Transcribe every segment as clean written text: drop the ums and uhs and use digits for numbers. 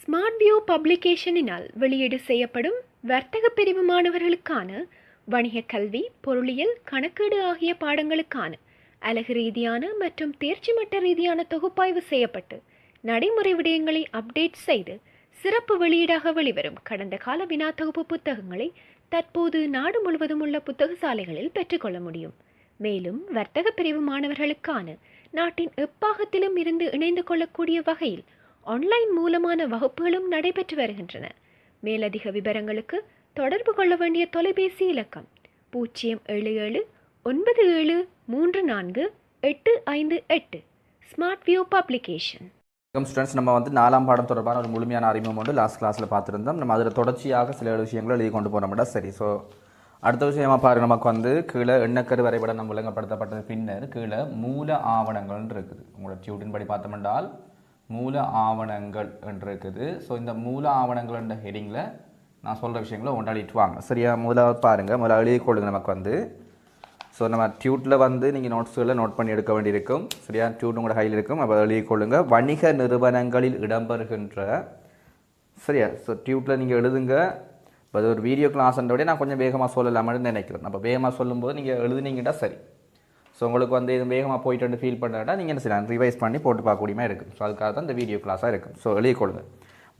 Smart view பப்ளிகேஷனினால் வெளியீடு செய்யப்படும் வர்த்தக பிரிவு மாணவர்களுக்கான வணிக கல்வி, பொருளியல், கணக்கீடு ஆகிய பாடங்களுக்கான அலகு ரீதியான மற்றும் தேர்ச்சி மட்ட ரீதியான தொகுப்பாய்வு செய்யப்பட்டு நடைமுறை விடயங்களை அப்டேட் செய்து சிறப்பு வெளியீடாக வெளிவரும் கடந்த கால வினா தொகுப்பு புத்தகங்களை தற்போது நாடு முழுவதும் உள்ள புத்தக சாலைகளில் பெற்றுக்கொள்ள முடியும். மேலும் வர்த்தக பிரிவு மாணவர்களுக்கான நாட்டின் எப்பாகத்திலும் இருந்து இணைந்து கொள்ளக்கூடிய வகையில் ஆன்லைன் மூலமான வகுப்புகளும் நடைபெற்று வருகின்றன. மேலதிக விவரங்களுக்கு தொடர்பு கொள்ள வேண்டிய தொலைபேசி இலக்கம் 077-9734-858. Smart view publication. ஸ்டூடெண்ட்ஸ், நம்ம வந்து 4ஆம் பாடம் தொடர்பான ஒரு முழுமையான அறிமுகம் வந்து லாஸ்ட் கிளாஸில் பார்த்துருந்தோம். நம்ம அதில் தொடர்ச்சியாக சில விஷயங்களை எழுதி கொண்டு போனோம்னா சரி. ஸோ அடுத்த விஷயமா பாருங்க, நமக்கு வந்து கீழே எண்ணக்கரு வரைபடம் நம்ம ஒழுங்கப்படுத்தப்பட்டது பின்னர் கீழே மூல ஆவணங்கள் இருக்குது. உங்களோட டியூட்டின் படி பார்த்தோம்னால் மூல ஆவணங்கள் என்று இருக்குது. ஸோ இந்த மூல ஆவணங்கள் என்ற ஹெடிங்கில் நான் சொல்கிற விஷயங்களை ஒன்றாடிட்டு வாங்க. சரியா? முதலாவது பாருங்கள், முதல்ல எழுதி கொள்ளுங்க. நமக்கு வந்து ஸோ நம்ம டியூட்டில் வந்து நீங்கள் நோட்ஸுகளை நோட் பண்ணி எடுக்க வேண்டியிருக்கும். சரியா? டியூட் உங்களோட கையில் இருக்கும், அப்போ எழுதி கொள்ளுங்க. வணிக நிறுவனங்களில் இடம்பெறுகின்ற, சரியா? ஸோ டியூட்டில் நீங்கள் எழுதுங்க. இப்போ அது ஒரு வீடியோ கிளாஸ்ன்றோட நான் கொஞ்சம் வேகமாக சொல்லலாம்னு நினைக்கிறேன். அப்போ வேகமாக சொல்லும்போது நீங்கள் எழுதுனீங்கன்னா சரி. ஸோ உங்களுக்கு வந்து இது வேகமாக போயிட்டு ஃபீல் பண்ணுறா நீங்கள் என்ன செய்யலாம், ரிவைஸ் பண்ணி போட்டு பார்க்கக்கூடியமாக இருக்கும். ஸோ அதுக்காக தான் இந்த வீடியோ கிளாஸாக இருக்கும். ஸோ எழுதிக்கொள்ளுங்க.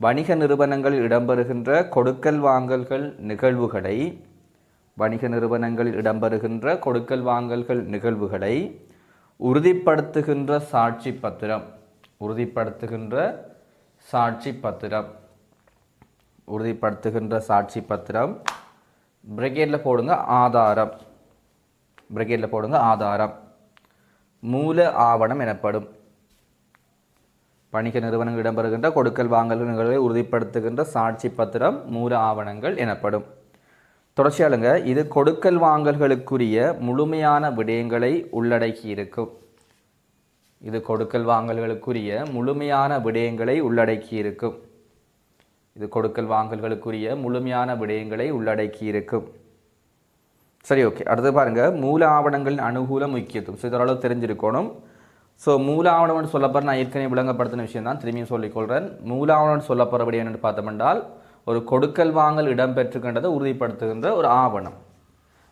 வணிக நிறுவனங்களில் இடம்பெறுகின்ற கொடுக்கல் வாங்கல்கள் நிகழ்வுகளை, வணிக நிறுவனங்களில் இடம்பெறுகின்ற கொடுக்கல் வாங்கல்கள் நிகழ்வுகளை உறுதிப்படுத்துகின்ற சாட்சி பத்திரம், உறுதிப்படுத்துகின்ற சாட்சி பத்திரம், உறுதிப்படுத்துகின்ற சாட்சி பத்திரம், பிரகேட்டில் போடுங்க ஆதாரம், பிரகேட்டில் போடுங்க ஆதாரம், மூல ஆவணம் எனப்படும். வணிக நிறுவனங்கள் இடம்பெறுகின்ற கொடுக்கல் வாங்கல் நிகழ்வை உறுதிப்படுத்துகின்ற சாட்சி பத்திரம் மூல ஆவணங்கள் எனப்படும். தொடர்ச்சியாளுங்க, இது கொடுக்கல் வாங்கல்களுக்குரிய முழுமையான விடயங்களை உள்ளடக்கி இருக்கும். இது கொடுக்கல் வாங்கல்களுக்குரிய முழுமையான விடயங்களை உள்ளடக்கி இருக்கும். இது கொடுக்கல் வாங்கல்களுக்குரிய முழுமையான விடயங்களை உள்ளடக்கி இருக்கும். சரி, ஓகே. அடுத்து பாருங்கள், மூல ஆவணங்களின் அனுகூல முக்கியத்துவம். ஸோ இதோட தெரிஞ்சிருக்கணும். ஸோ மூல ஆவணம்னு சொல்லப்போகிற நான் ஏற்கனவே விளங்கப்படுத்தின விஷயம் தான் திரும்பியும் சொல்லிக்கொள்கிறேன். மூல ஆவணம்னு சொல்லப்போகிற என்னென்னு பார்த்தோம்னால் ஒரு கொடுக்கல் வாங்கல் இடம்பெற்றுக்கின்றதை உறுதிப்படுத்துகின்ற ஒரு ஆவணம்.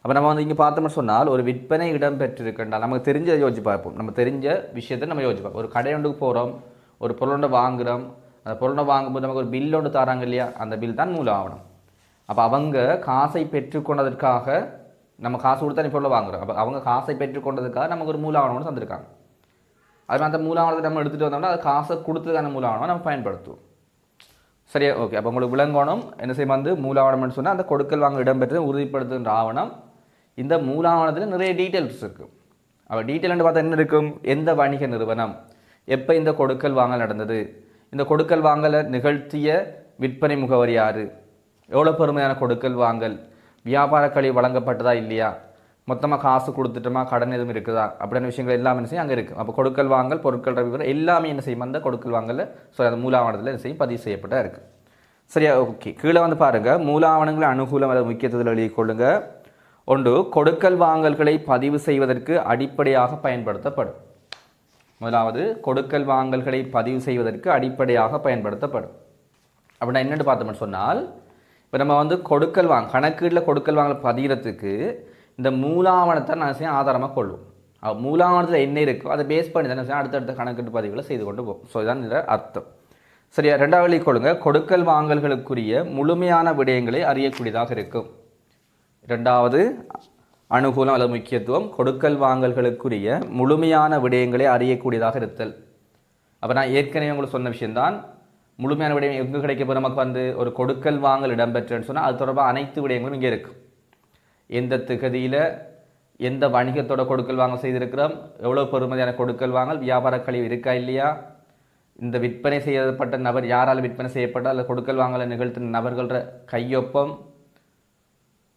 அப்போ நம்ம வந்து இங்கே பார்த்தோம்னு சொன்னால் ஒரு விற்பனை இடம்பெற்றிருக்கின்றால் நமக்கு தெரிஞ்ச யோசிச்சு பார்ப்போம். நம்ம தெரிஞ்ச விஷயத்தை நம்ம யோசிச்சு பார்ப்போம். ஒரு கடை ஒன்றுக்கு போகிறோம், ஒரு பொருளை வாங்குகிறோம். அந்த பொருளை வாங்கும்போது நமக்கு ஒரு பில் ஒன்று தராங்க இல்லையா, அந்த பில் தான் மூல ஆவணம். அப்போ அவங்க காசை பெற்றுக்கொண்டதற்காக நம்ம காசு கொடுத்தா நீ பொருளை வாங்குகிறோம். அப்போ அவங்க காசை பெற்றுக்கொண்டதுக்காக நமக்கு ஒரு மூல ஆவணம் தந்திருக்காங்க. அது அந்த மூல ஆவணத்தை நம்ம எடுத்துகிட்டு வந்தோம்னா அது காசை கொடுத்ததுக்கான மூல ஆவணம் நம்ம பயன்படுத்துவோம். சரியா? ஓகே. அப்போ உங்களுக்கு விளங்கணும் என்ன செய்யும், வந்து மூல ஆவணம்னு சொன்னால் அந்த கொடுக்கல் வாங்க இடம்பெற்று உறுதிப்படுத்துகின்ற ஆவணம். இந்த மூல ஆவணத்தில் நிறைய டீட்டெயில்ஸ் இருக்கும். அப்போ டீட்டெயில்னு பார்த்தா என்ன இருக்கும், எந்த வணிக நிறுவனம், எப்போ இந்த கொடுக்கல் வாங்கல் நடந்தது, இந்த கொடுக்கல் வாங்கலை நிகழ்த்திய விற்பனை முகவர் யார், எவ்வளோ பெருமையான கொடுக்கல் வாங்கல், வியாபார கழிவு வழங்கப்பட்டதா இல்லையா, மொத்தமாக காசு கொடுத்துட்டோமா, கடன் எதுவும் இருக்குதா, அப்படின்ற விஷயங்கள் எல்லாமே என்ன செய்யும் அங்கே இருக்குது. அப்போ கொடுக்கல் வாங்கல், பொருட்கள் விவரம் எல்லாமே என்ன செய்யும் அந்த கொடுக்கல் வாங்கல அந்த மூலாவணத்தில் என்ன செய்யும் பதிவு செய்யப்பட்டா இருக்குது. சரியா? ஓகே. கீழே வந்து பாருங்கள், மூலாவணங்களை அனுகூலம் அல்லது முக்கியத்துவத்தில் எழுதி கொள்ளுங்க. ஒன்று, கொடுக்கல் வாங்கல்களை பதிவு செய்வதற்கு அடிப்படையாக பயன்படுத்தப்படும். முதலாவது, கொடுக்கல் வாங்கல்களை பதிவு செய்வதற்கு அடிப்படையாக பயன்படுத்தப்படும். அப்படின்னா என்னென்னு பார்த்தோம்னு சொன்னால், இப்போ நம்ம வந்து கொடுக்கல் கணக்கீட்டில் கொடுக்கல் வாங்கல் பதிகிறதுக்கு இந்த மூலாவணத்தை நான் செய்ய ஆதாரமாக கொள்வோம். மூலாவணத்தில் என்ன இருக்கோ அதை பேஸ் பண்ணி தான் அடுத்தடுத்த கணக்கீட்டு பதிவுகளை செய்து கொண்டு போகும். ஸோ இதுதான் இதில் அர்த்தம். சரியா? ரெண்டாவது கொள்ளுங்க, கொடுக்கல் வாங்கல்களுக்குரிய முழுமையான விடயங்களை அறியக்கூடியதாக இருக்கும். ரெண்டாவது அனுகூலம் அல்லது முக்கியத்துவம், கொடுக்கல் வாங்கல்களுக்குரிய முழுமையான விடயங்களை அறியக்கூடியதாக இருத்தல். அப்போ நான் ஏற்கனவே உங்களுக்கு சொன்ன விஷயம்தான், முழுமையான விடயம் எங்கே கிடைக்கப்போ நமக்கு வந்து ஒரு கொடுக்கல் வாங்கல் இடம்பெற்றேன்னு சொன்னால் அது தொடர்பாக அனைத்து விடயங்களும் இங்கே இருக்கும். எந்த திகதியில் எந்த வணிகத்தோட கொடுக்கல் வாங்கல் செய்திருக்கிறோம், எவ்வளோ பெருமதியான கொடுக்கல் வாங்கல், வியாபார கழிவு இருக்கா இல்லையா, இந்த விற்பனை செய்யப்பட்ட நபர் யாரால் விற்பனை செய்யப்பட்டால் அல்லது கொடுக்கல் வாங்கலை நிகழ்த்தின நபர்கள கையொப்பம்,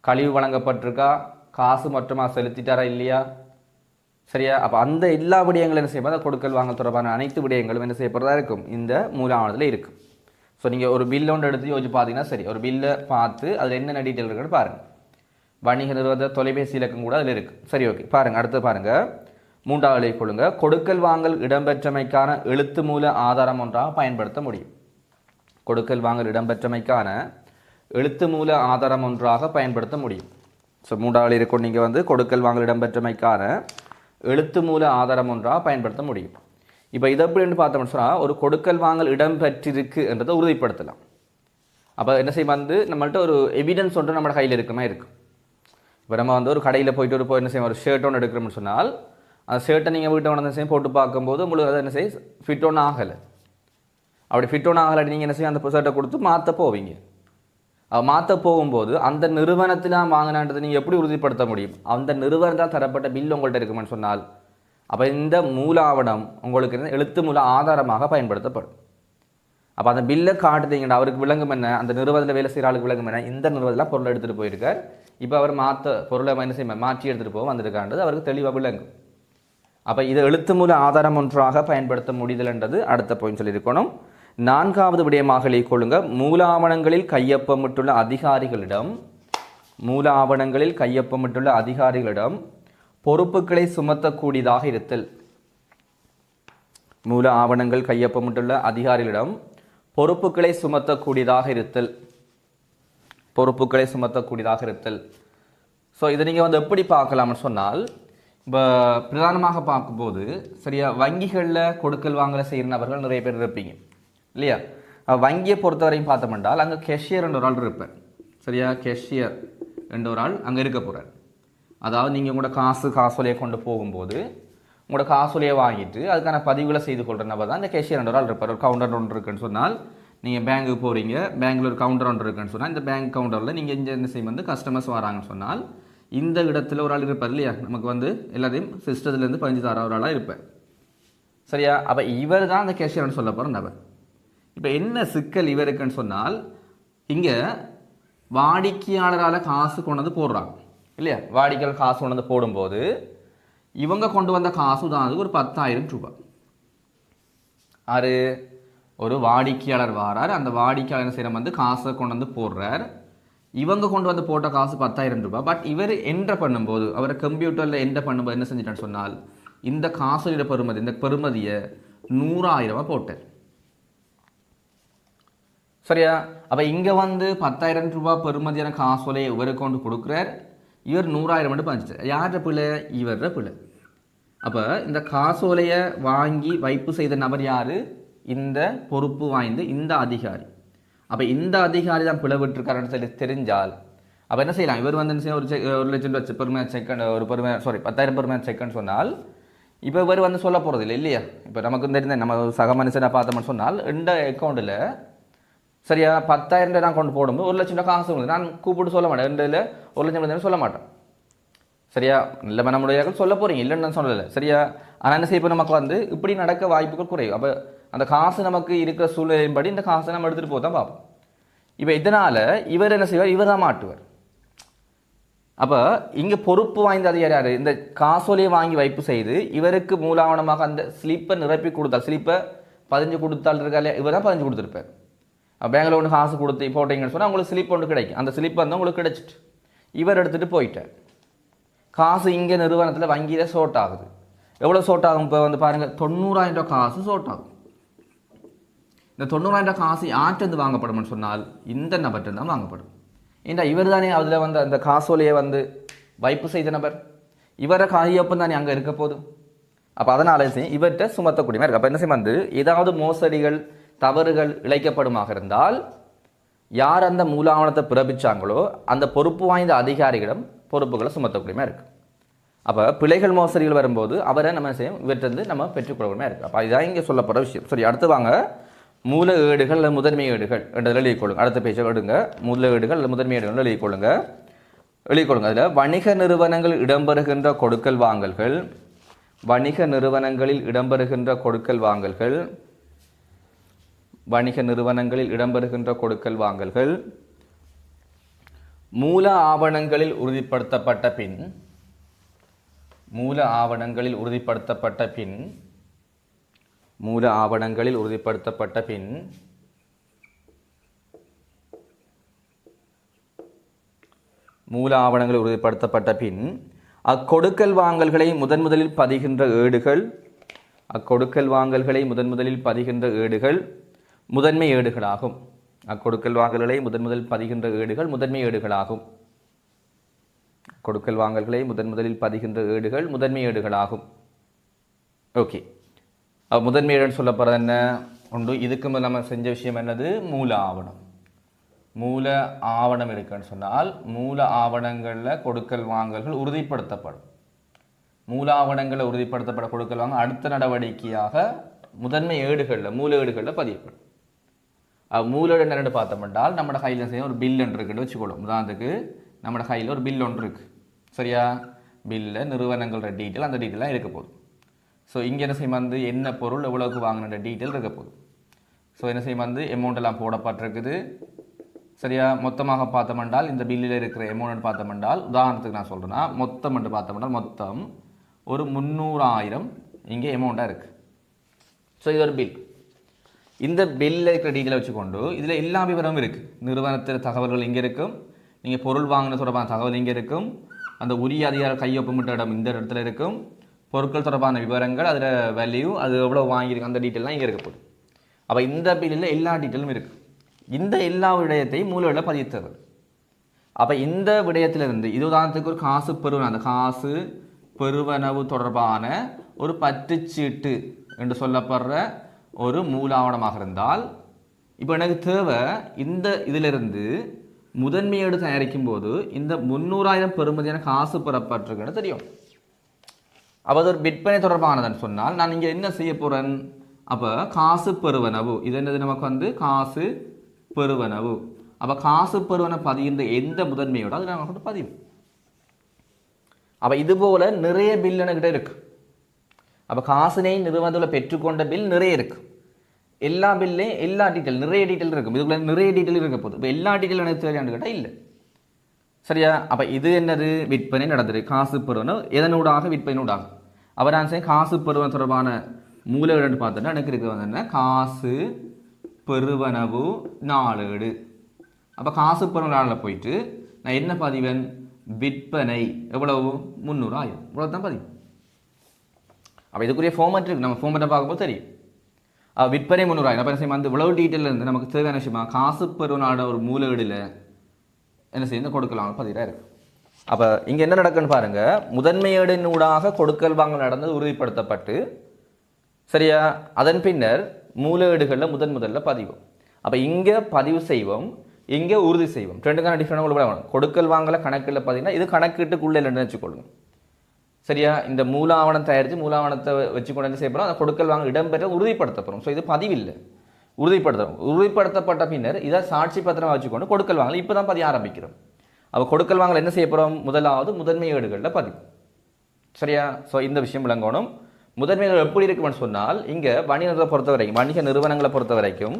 கழிவு வழங்கப்பட்டிருக்கா, காசு மட்டுமா செலுத்திட்டாரா இல்லையா. சரியா? அப்போ அந்த எல்லா விடயங்களும் என்ன செய்யப்போ அந்த கொடுக்கல் வாங்கல் தொடர்பான அனைத்து விடயங்களும் என்ன செய்யப்படுறதா இருக்கும் இந்த மூலாவணத்தில் இருக்கும். ஸோ நீங்கள் ஒரு பில் ஒன்று எடுத்து யோசிச்சு பார்த்தீங்கன்னா சரி, ஒரு பில்லை பார்த்து அதில் என்னென்ன டீட்டெயில் இருக்குன்னு பாருங்கள். வணிக நிறுவன தொலைபேசி இலக்கம் கூட அதில் இருக்குது. சரி, ஓகே. பாருங்கள், அடுத்து பாருங்கள், மூன்றாவது கொள்ளுங்க, கொடுக்கல் வாங்கல் இடம்பெற்றமைக்கான எழுத்து மூல ஆதாரம் ஒன்றாக பயன்படுத்த முடியும். கொடுக்கல் வாங்கல் இடம்பெற்றமைக்கான எழுத்து மூல ஆதாரம் ஒன்றாக பயன்படுத்த முடியும். ஸோ மூன்றாவது இருக்கும் நீங்கள் வந்து கொடுக்கல் வாங்கல் இடம்பெற்றமைக்கான எழுத்து மூல ஆதாரம் ஒன்றாக பயன்படுத்த முடியும். இப்போ இதை எப்படின்னு பார்த்தோம்னு சொன்னால் ஒரு கொடுக்கல் வாங்கல் இடம்பெற்றிருக்கு என்றதை உறுதிப்படுத்தலாம். அப்போ என்ன செய்ய வந்து நம்மள்ட்ட ஒரு எவிடன்ஸ் ஒன்று நம்ம கையில் இருக்குமா இருக்கும். இப்போ நம்ம வந்து ஒரு கடையில் போயிட்டு ஒரு என்ன செய்யும் ஒரு ஷர்ட் ஒன்று எடுக்கிறோம்னு சொன்னால் அந்த ஷர்ட்டை நீங்கள் வீட்டை ஒன்று செய்யும் போட்டு பார்க்கும்போது உங்களுக்கு அதை என்ன செய்ய ஃபிட் ஒன்று ஆகலை. அப்படி ஃபிட் ஒன்று ஆகலை நீங்கள் என்ன செய்ய அந்த ஷர்ட்டை கொடுத்து மாற்ற போவீங்க. மாற்ற போகும்போது அந்த நிறுவனத்தில் வாங்கினான்றதை நீங்கள் எப்படி உறுதிப்படுத்த முடியும்? அந்த நிறுவனத்தால் தரப்பட்ட பில் உங்கள்கிட்ட இருக்குமென்னு சொன்னால் அப்போ இந்த மூல ஆவணம் உங்களுக்கு எழுத்து மூல ஆதாரமாக பயன்படுத்தப்படும். அப்போ அந்த பில்லை காட்டுதீங்கன்னா அவருக்கு விளங்கும் என்ன, அந்த நிறுவனத்தில் வேலை செய்கிற ஆளுக்கு விளங்கும் என்ன, இந்த நிறுவனத்தில் பொருளை எடுத்துகிட்டு போயிருக்கார், இப்போ அவர் பொருளை என்ன செய்ய மாற்றி எடுத்துகிட்டு போக வந்திருக்கான்றது அவருக்கு தெளிவாக விளங்கும். அப்போ இதை எழுத்து மூல ஆதாரம் ஒன்றாக பயன்படுத்த முடிதல்ன்றது அடுத்த பாயிண்ட் சொல்லியிருக்கணும். நான்காவது விடயமாக கொள்ளுங்க, மூல ஆவணங்களில் கையொப்பமிட்டுள்ள அதிகாரிகளிடம் பொறுப்புகளை சுமத்தக்கூடியதாக இருத்தல். மூல ஆவணங்கள் கையொப்பமிட்டுள்ள அதிகாரிகளிடம் பொறுப்புகளை சுமத்தக்கூடியதாக இருத்தல். ஸோ இதை நீங்கள் வந்து எப்படி பார்க்கலாம்னு சொன்னால், இப்போ பிரதானமாக பார்க்கும்போது சரியா வங்கிகளில் கொடுக்கல் வாங்கலை செய்கிற நபர்கள் நிறைய பேர் இருப்பீங்க இல்லையா. வங்கியை பொறுத்தவரையும் பார்த்தோம்னால் அங்கே கெஷியர் என்ற ஒரு ஆள் இருப்பார். சரியா, கெஷியர் என்ற ஒரு ஆள் அங்கே இருக்க போகிறார். அதாவது நீங்கள் உங்களோட காசோலையை கொண்டு போகும்போது உங்களோட காசோலையை வாங்கிட்டு அதுக்கான பதிவுகளை செய்து கொள்கிற நபர் தான் இந்த கேஷியர் என்ற ஆள் இருப்பார். ஒரு கவுண்டர் ஒன்று இருக்குன்னு சொன்னால் நீங்கள் பேங்க்குக்கு போகிறீங்க, பேங்கில் ஒரு கவுண்டர் ஒன்று இருக்குன்னு சொன்னால் இந்த பேங்க் கவுண்டரில் நீங்கள் என்ன செய்யும் வந்து கஸ்டமர்ஸ் வராங்கன்னு சொன்னால் இந்த இடத்துல ஒரு ஆள் இருப்பார் இல்லையா, நமக்கு வந்து எல்லாத்தையும் சிஸ்டத்துலேருந்து பதிஞ்சு தர ஒரு ஆளாக இருப்பார். சரியா, அப்போ இவர் தான் அந்த கேஷியர்னு சொல்ல போகிற நபர். இப்போ என்ன சிக்கல் இவருக்குன்னு சொன்னால், இங்கே வாடிக்கையாளரால் காசு கொண்டு வந்து போடுறாங்க இல்லையா. வாடிக்கையாளர் காசு கொண்டு வந்து போடும்போது இவங்க கொண்டு வந்த காசு தான் அது ஒரு 10,000 ரூபாய். அது ஒரு வாடிக்கையாளர் வாரார், அந்த வாடிக்கையாளர் செய்கிற வந்து காசை கொண்டு வந்து போடுறார். இவங்க கொண்டு வந்து போட்ட காசு 10,000 ரூபாய். பட் இவர் என்ட்ரு பண்ணும்போது அவரை கம்ப்யூட்டரில் என்ட்ரு பண்ணும்போது என்ன செஞ்சிட்டான்னு சொன்னால் இந்த காசோட பெறுமதி, இந்த பெறுமதியை 100,000 போட்டார். சரியா, அப்போ இங்கே வந்து 10,000 ரூபாய் பெறுமதியான காசோலையை இவருக்கு கொண்டு கொடுக்குறார். இவர் 100,000 மட்டும் பதிச்சிட்டார். யார பிள்ளை? இவர பிள்ளை. அப்போ இந்த காசோலையை வாங்கி வைப்பு செய்த நபர் யார்? இந்த பொறுப்பு வாய்ந்த இந்த அதிகாரி. அப்போ இந்த அதிகாரி தான் பிழை விட்டுருக்காருன்னு சொல்லி தெரிஞ்சால் அப்போ என்ன செய்யலாம்? இவர் வந்து ஒரு 1,00,000 வச்சு பெருமையாக செகண்ட் ஒரு பெருமையாக 10,000 பெருமையாக செகண்ட் சொன்னால் இப்போ இவர் வந்து சொல்ல போகிறது இல்லை இல்லையா. இப்போ நமக்கு தெரிந்த நம்ம சக மனுஷனை பார்த்தோம்னு சொன்னால் இந்த அக்கௌண்ட்டில் சரியா 10,000 நான் கொண்டு போடும்போது 1,00,000 காசு உங்களுக்கு நான் கூப்பிட்டு சொல்ல மாட்டேன். 1,00,000 சொல்ல மாட்டேன். சரியா, நல்ல மனமுடையாக சொல்ல போகிறீங்க, இல்லைன்னு நான் சொல்லலை. சரியா, ஆனால் என்ன செய்ய இப்போ நமக்கு வந்து இப்படி நடக்க வாய்ப்புகள் குறையும். அப்போ அந்த காசு நமக்கு இருக்கிற சூழ்நிலையின்படி இந்த காசை நம்ம எடுத்துகிட்டு போக தான் பார்ப்போம். இப்போ இதனால் இவர் என்ன செய்வார்? இவர் தான் மாட்டுவார். அப்போ இங்கே பொறுப்பு வாய்ந்த அதிகாரி யார்? இந்த காசோலையை வாங்கி வைப்பு செய்து இவருக்கு மூலாவணமாக அந்த ஸ்லிப்பை நிரப்பி கொடுத்தால், ஸ்லிப்பை 15 கொடுத்தால் இருக்காரு, இவர் தான் 15 கொடுத்துருப்பார். பேங்கில் ஒன்று காசு கொடுத்து போட்டிங்கன்னு சொன்னால் உங்களுக்கு ஸ்லிப் ஒன்று கிடைக்கும். அந்த ஸ்லிப் வந்து உங்களுக்கு கிடைச்சிட்டு இவர் எடுத்துகிட்டு போயிட்டார். காசு இங்கே நிறுவனத்தில் வங்கியில் சோட் ஆகுது. எவ்வளோ சோட் ஆகும்? இப்போ வந்து பாருங்கள் 90,000 காசு சோட் ஆகும். இந்த 90,000 காசு யார்கிட்ட வாங்கப்படும்னு சொன்னால் இந்த நபர்கிட்ட தான் வாங்கப்படும். ஏன்னா இவர் தானே அதில் வந்து அந்த காசோலையை வந்து வைப்பு செய்த நபர், இவரை கையொப்பம் தானே அங்கே இருக்க போதும். அப்போ அதனால இவர்கிட்ட சுமத்தக்கூடிய மாதிரி இருக்கு. அப்போ என்ன செய்ய வந்து ஏதாவது மோசடிகள் தவறுகள் இழைக்கப்படுமாக இருந்தால் யார் அந்த மூலாவணத்தை பிறப்பிச்சாங்களோ அந்த பொறுப்பு வாய்ந்த அதிகாரிகளிடம் பொறுப்புகளை சுமத்தக்கூடியமாக இருக்குது. அப்போ பிழைகள் மோசடிகள் வரும்போது அவரை நம்ம செய்யும் இவற்றிலிருந்து நம்ம பெற்றுக்கொள்ளக்கூடியமாக இருக்குது. அப்போ இதுதான் இங்கே சொல்லப்படுற விஷயம். சரி, அடுத்து வாங்க மூல ஏடுகள் அல்லது முதன்மை ஏடுகள் என்றதில் எழுதிக்கொள்ளுங்க. அடுத்த பேஜை எடுங்க. மூல ஏடுகள் அல்லது முதன்மை ஏடுகள் எழுதிக்கொள்ளுங்க. அதில் வணிக நிறுவனங்கள் இடம்பெறுகின்ற கொடுக்கல் வாங்கல்கள், வணிக நிறுவனங்களில் இடம்பெறுகின்ற கொடுக்கல் வாங்கல்கள், வணிக நிறுவனங்களில் இடம்பெறுகின்ற கொடுக்கல் வாங்கல்கள் மூல ஆவணங்களில் உறுதிப்படுத்தப்பட்ட பின், மூல ஆவணங்களில் உறுதிப்படுத்தப்பட்ட பின், மூல ஆவணங்களில் உறுதிப்படுத்தப்பட்ட பின் மூல ஆவணங்களில் உறுதிப்படுத்தப்பட்ட பின் அக்கொடுக்கல் வாங்கல்களை முதன்முதலில் பதிகின்ற ஏடுகள், அக்கொடுக்கல் வாங்கல்களை முதன்முதலில் பதிகின்ற ஏடுகள் முதன்மை ஏடுகளாகும். அக்கொடுக்கல் வாங்கல்களை முதலில் பதிகின்ற ஏடுகள் முதன்மை ஏடுகளாகும். கொடுக்கல் வாங்கல்களை முதலில் பதிகின்ற ஏடுகள் முதன்மை ஏடுகளாகும். ஓகே, முதன்மை ஏடுன்னு சொல்லப்படுறது என்ன உண்டு? இதுக்கு முதல் நம்ம செஞ்ச விஷயம் என்னது? மூல ஆவணம். மூல ஆவணம் இருக்குன்னு சொன்னால் மூல ஆவணங்களில் கொடுக்கல் வாங்கல்கள் உறுதிப்படுத்தப்படும். மூல ஆவணங்களில் உறுதிப்படுத்தப்பட கொடுக்கல் வாங்க அடுத்த நடவடிக்கையாக முதன்மை ஏடுகளில் மூல ஏடுகளில் பதியப்படும். மூல ஏடு என்னென்னு பார்த்தோம்னால் நம்ம கையில் செய்ய ஒரு பில் ஒன்று இருக்குன்னு வச்சுக்கொள்ளும். உதாரணத்துக்கு நம்ம கையில் ஒரு பில் ஒன்று இருக்குது, சரியா? பில்லில் நிறுவனங்களோட டீட்டெயில் அந்த டீட்டெயிலாம் இருக்க போகுது. ஸோ இங்கே என்ன செய்யும் வந்து என்ன பொருள் எவ்வளோக்கு வாங்கின டீட்டெயில் இருக்க போகுது. ஸோ என்ன செய்யும் வந்து அமௌண்ட்டெல்லாம் போடப்பட்டிருக்குது, சரியா? மொத்தமாக பார்த்தோம்னால் இந்த பில்லில் இருக்கிற அமௌண்ட் பார்த்தோம்னால் உதாரணத்துக்கு நான் சொல்கிறேன்னா மொத்தம் என்று பார்த்தோம்னால் மொத்தம் ஒரு 300,000 இங்கே அமௌண்ட்டாக இருக்குது. ஸோ இது ஒரு பில். இந்த பில்லில் இருக்கிற டீட்டெயிலை வச்சுக்கொண்டு இதில் எல்லா விவரமும் இருக்குது. நிறுவனத்தில் தகவல்கள் இங்கே இருக்கும், நீங்கள் பொருள் வாங்கின தொடர்பான தகவல் இங்கே இருக்கும், அந்த உரிய அதிகார கையொப்பமிட்ட இடம் இந்த இடத்துல இருக்கும், பொருட்கள் தொடர்பான விவரங்கள், அதில் வேல்யூ, அது எவ்வளோ வாங்கியிருக்கு அந்த டீட்டெயிலாம் இங்கே இருக்க போகுது. அப்போ இந்த பில்லில் எல்லா டீட்டெயிலும் இருக்குது. இந்த எல்லா விடயத்தையும் மூலையில் பதித்தது. அப்போ இந்த விடயத்திலிருந்து இது உதாரணத்துக்கு ஒரு காசு பெறுவன, அந்த காசு பெறுவனவு தொடர்பான ஒரு பற்றுச்சீட்டு என்று சொல்லப்படுற ஒரு மூலாவணமாக இருந்தால், இப்போ எனக்கு தேவை இந்த இதிலிருந்து முதன்மையேடு தயாரிக்கும் போது இந்த 300,000 பெறுமதியான காசு பெறப்பட்டிருக்குன்னு தெரியும். அப்போ அது ஒரு விற்பனை தொடர்பானதுன்னு சொன்னால் நான் இங்கே என்ன செய்ய போகிறேன்? அப்போ காசு பெறுவனவு இது என்னது? நமக்கு வந்து காசு பெறுவனவு. அப்போ காசு பெறுவன பதிகின்ற எந்த முதன்மையோட அது நமக்கு பதிவு. அப்போ இதுபோல் நிறைய பில் என்கிட்ட இருக்கு. அப்போ காசினை நிறுவனத்தில் பெற்றுக்கொண்ட பில் நிறைய இருக்கு. எல்லா பில்லையும் எல்லா டீட்டெயில் நிறைய டீட்டெயில் இருக்கும். இதுக்குள்ள நிறைய டீட்டெயில் இருக்க போகுது. இப்போ எல்லா டீட்டெயில் எனக்கு தெரியான்னு கேட்டால் இல்லை, சரியா? அப்போ இது என்னது? விற்பனை நடந்தது. காசு பெறுவனவு எதனூடாக? விற்பனையூடாக. அப்போ நான் செய்ய காசு பெறுவன தொடர்பான மூலவேடு பார்த்தோன்னா எனக்கு இருக்கிறது என்ன? காசு பெறுவனவு நாளேடு. அப்போ காசு பெறுவன நாளில் போயிட்டு நான் என்ன பதிவேன்? விற்பனை எவ்வளவு? 300,000. இவ்வளோ தான் பதிவு. அப்போ இதுக்குரிய ஃபார்மேட் இருக்குது. நம்ம ஃபார்மேட்டை பார்க்கும்போது தெரியும். விற்பனை 300,000. அப்போ என்ன செய்யும்? அந்த இவ்வளவு டீட்டெயில் இருந்து நமக்கு தேவையான விஷயமா காசு பெறுவனோட ஒரு மூலவேடில் என்ன செய்ய கொடுக்கலாம் பதிவாக இருக்குது. அப்போ இங்கே என்ன நடக்குன்னு பாருங்கள். முதன்மையேடினூடாக கொடுக்கல் வாங்கல் நடந்தது உறுதிப்படுத்தப்பட்டு, சரியா? அதன் பின்னர் மூலவேடுகளில் முதல்ல பதிவு. அப்போ இங்கே பதிவு செய்வோம், இங்கே உறுதி செய்வோம். ரெண்டுக்கான டிஃப்ரெண்ட் உங்களுக்கு கொடுக்கல் வாங்கலை கணக்கில் பார்த்தீங்கன்னா இது கணக்கீட்டுக்குள்ளே இல்லைன்னு வச்சுக்கொள்ளுங்க, சரியா? இந்த மூலாவணம் தயாரித்து மூலாவணத்தை வச்சுக்கொண்டு என்ன செய்யப்படும்? அந்த கொடுக்கல் வாங்க இடம்பெற்ற உறுதிப்படுத்தப்படும். ஸோ இது பதிவில்லை, உறுதிப்படுத்தப்பட்ட பின்னர் இதை சாட்சி பத்திரமாக வச்சுக்கொண்டு கொடுக்கல் வாங்கல் இப்போ தான் பதிய ஆரம்பிக்கிறோம். அப்போ கொடுக்கல் வாங்கல் என்ன செய்ய போகிறோம்? முதலாவது முதன்மை ஏடுகளில் பதிவு, சரியா? ஸோ இந்த விஷயம் விளங்கணும். முதன்மை ஏடு எப்படி இருக்குன்னு சொன்னால் இங்கே வணிகத்தை பொறுத்த வரைக்கும், வணிக நிறுவனங்களை பொறுத்த வரைக்கும்,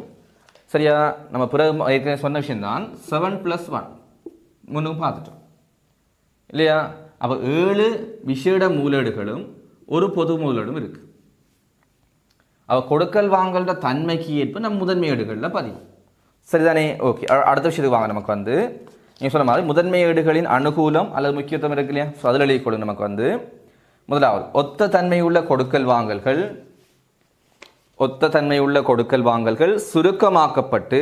சரியா? நம்ம பிறகு ஏற்கனவே சொன்ன விஷயம்தான் 7+1 முன்னும் பார்த்துட்டோம் இல்லையா? அப்போ 7 விசேட மூலேடுகளும் ஒரு பொது மூலேடும் இருக்குது. அவ கொடுக்கல் வாங்கல்ற தன்மைக்கு ஏற்ப நம்ம முதன்மை ஏடுகளில் பதிவு, சரிதானே? ஓகே, அடுத்த விஷயத்துக்கு வாங்க. நமக்கு வந்து நீங்கள் சொன்ன மாதிரி முதன்மை ஏடுகளின் அனுகூலம் அல்லது முக்கியத்துவம் இருக்கு இல்லையா? ஸோ அதில் எழுதிக்கொள்ளுங்க. நமக்கு வந்து முதலாவது ஒத்த தன்மையுள்ள கொடுக்கல் வாங்கல்கள், ஒத்த தன்மையுள்ள கொடுக்கல் வாங்கல்கள் சுருக்கமாக்கப்பட்டு,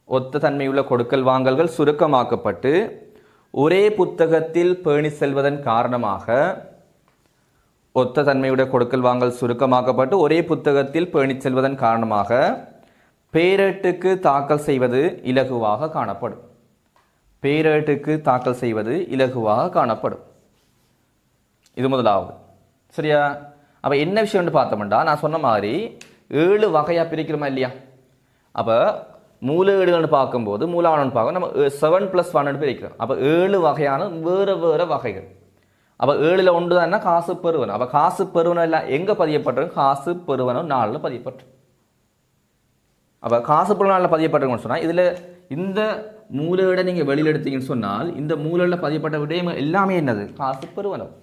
ஒத்த தன்மையுள்ள கொடுக்கல் வாங்கல்கள் சுருக்கமாக்கப்பட்டு ஒரே புத்தகத்தில் பேணி செல்வதன் காரணமாக, ஒத்த தன்மையுடைய கொடுக்கல் வாங்கல் சுருக்கமாக்கப்பட்டு ஒரே புத்தகத்தில் பேணி செல்வதன் காரணமாக பேரேட்டுக்கு தாக்கல் செய்வது இலகுவாக காணப்படும். பேரேட்டுக்கு தாக்கல் செய்வது இலகுவாக காணப்படும். இது முதலாவது, சரியா? அப்போ என்ன விஷயம்னு பார்த்தோம்னா நான் சொன்ன மாதிரி 7 வகையாக பிரிக்கிறோமா இல்லையா? அப்போ மூலேடுகள்னு பார்க்கும்போது மூலாவணம்னு பார்க்கும் நம்ம 7+1 பிரிக்கிறோம். அப்போ 7 வகையான வேறு வேறு வகைகள். அப்போ 7ல் ஒன்று தானே காசு பெறுவனம். அப்போ காசு பெறுவனம் எல்லாம் எங்கே பதியப்பட்டிருக்கு? காசு பெறுவனம் 4 பதியப்பட்டிருக்கு. அப்போ காசு பெறுவனம் 4 பதியப்பட்டிருக்குன்னு சொன்னால் இதில் இந்த மூலேடை நீங்கள் வெளியில் எடுத்தீங்கன்னு சொன்னால் இந்த மூலையில் பதியப்பட்ட விடயம் எல்லாமே என்னது? காசு பெறுவனம்.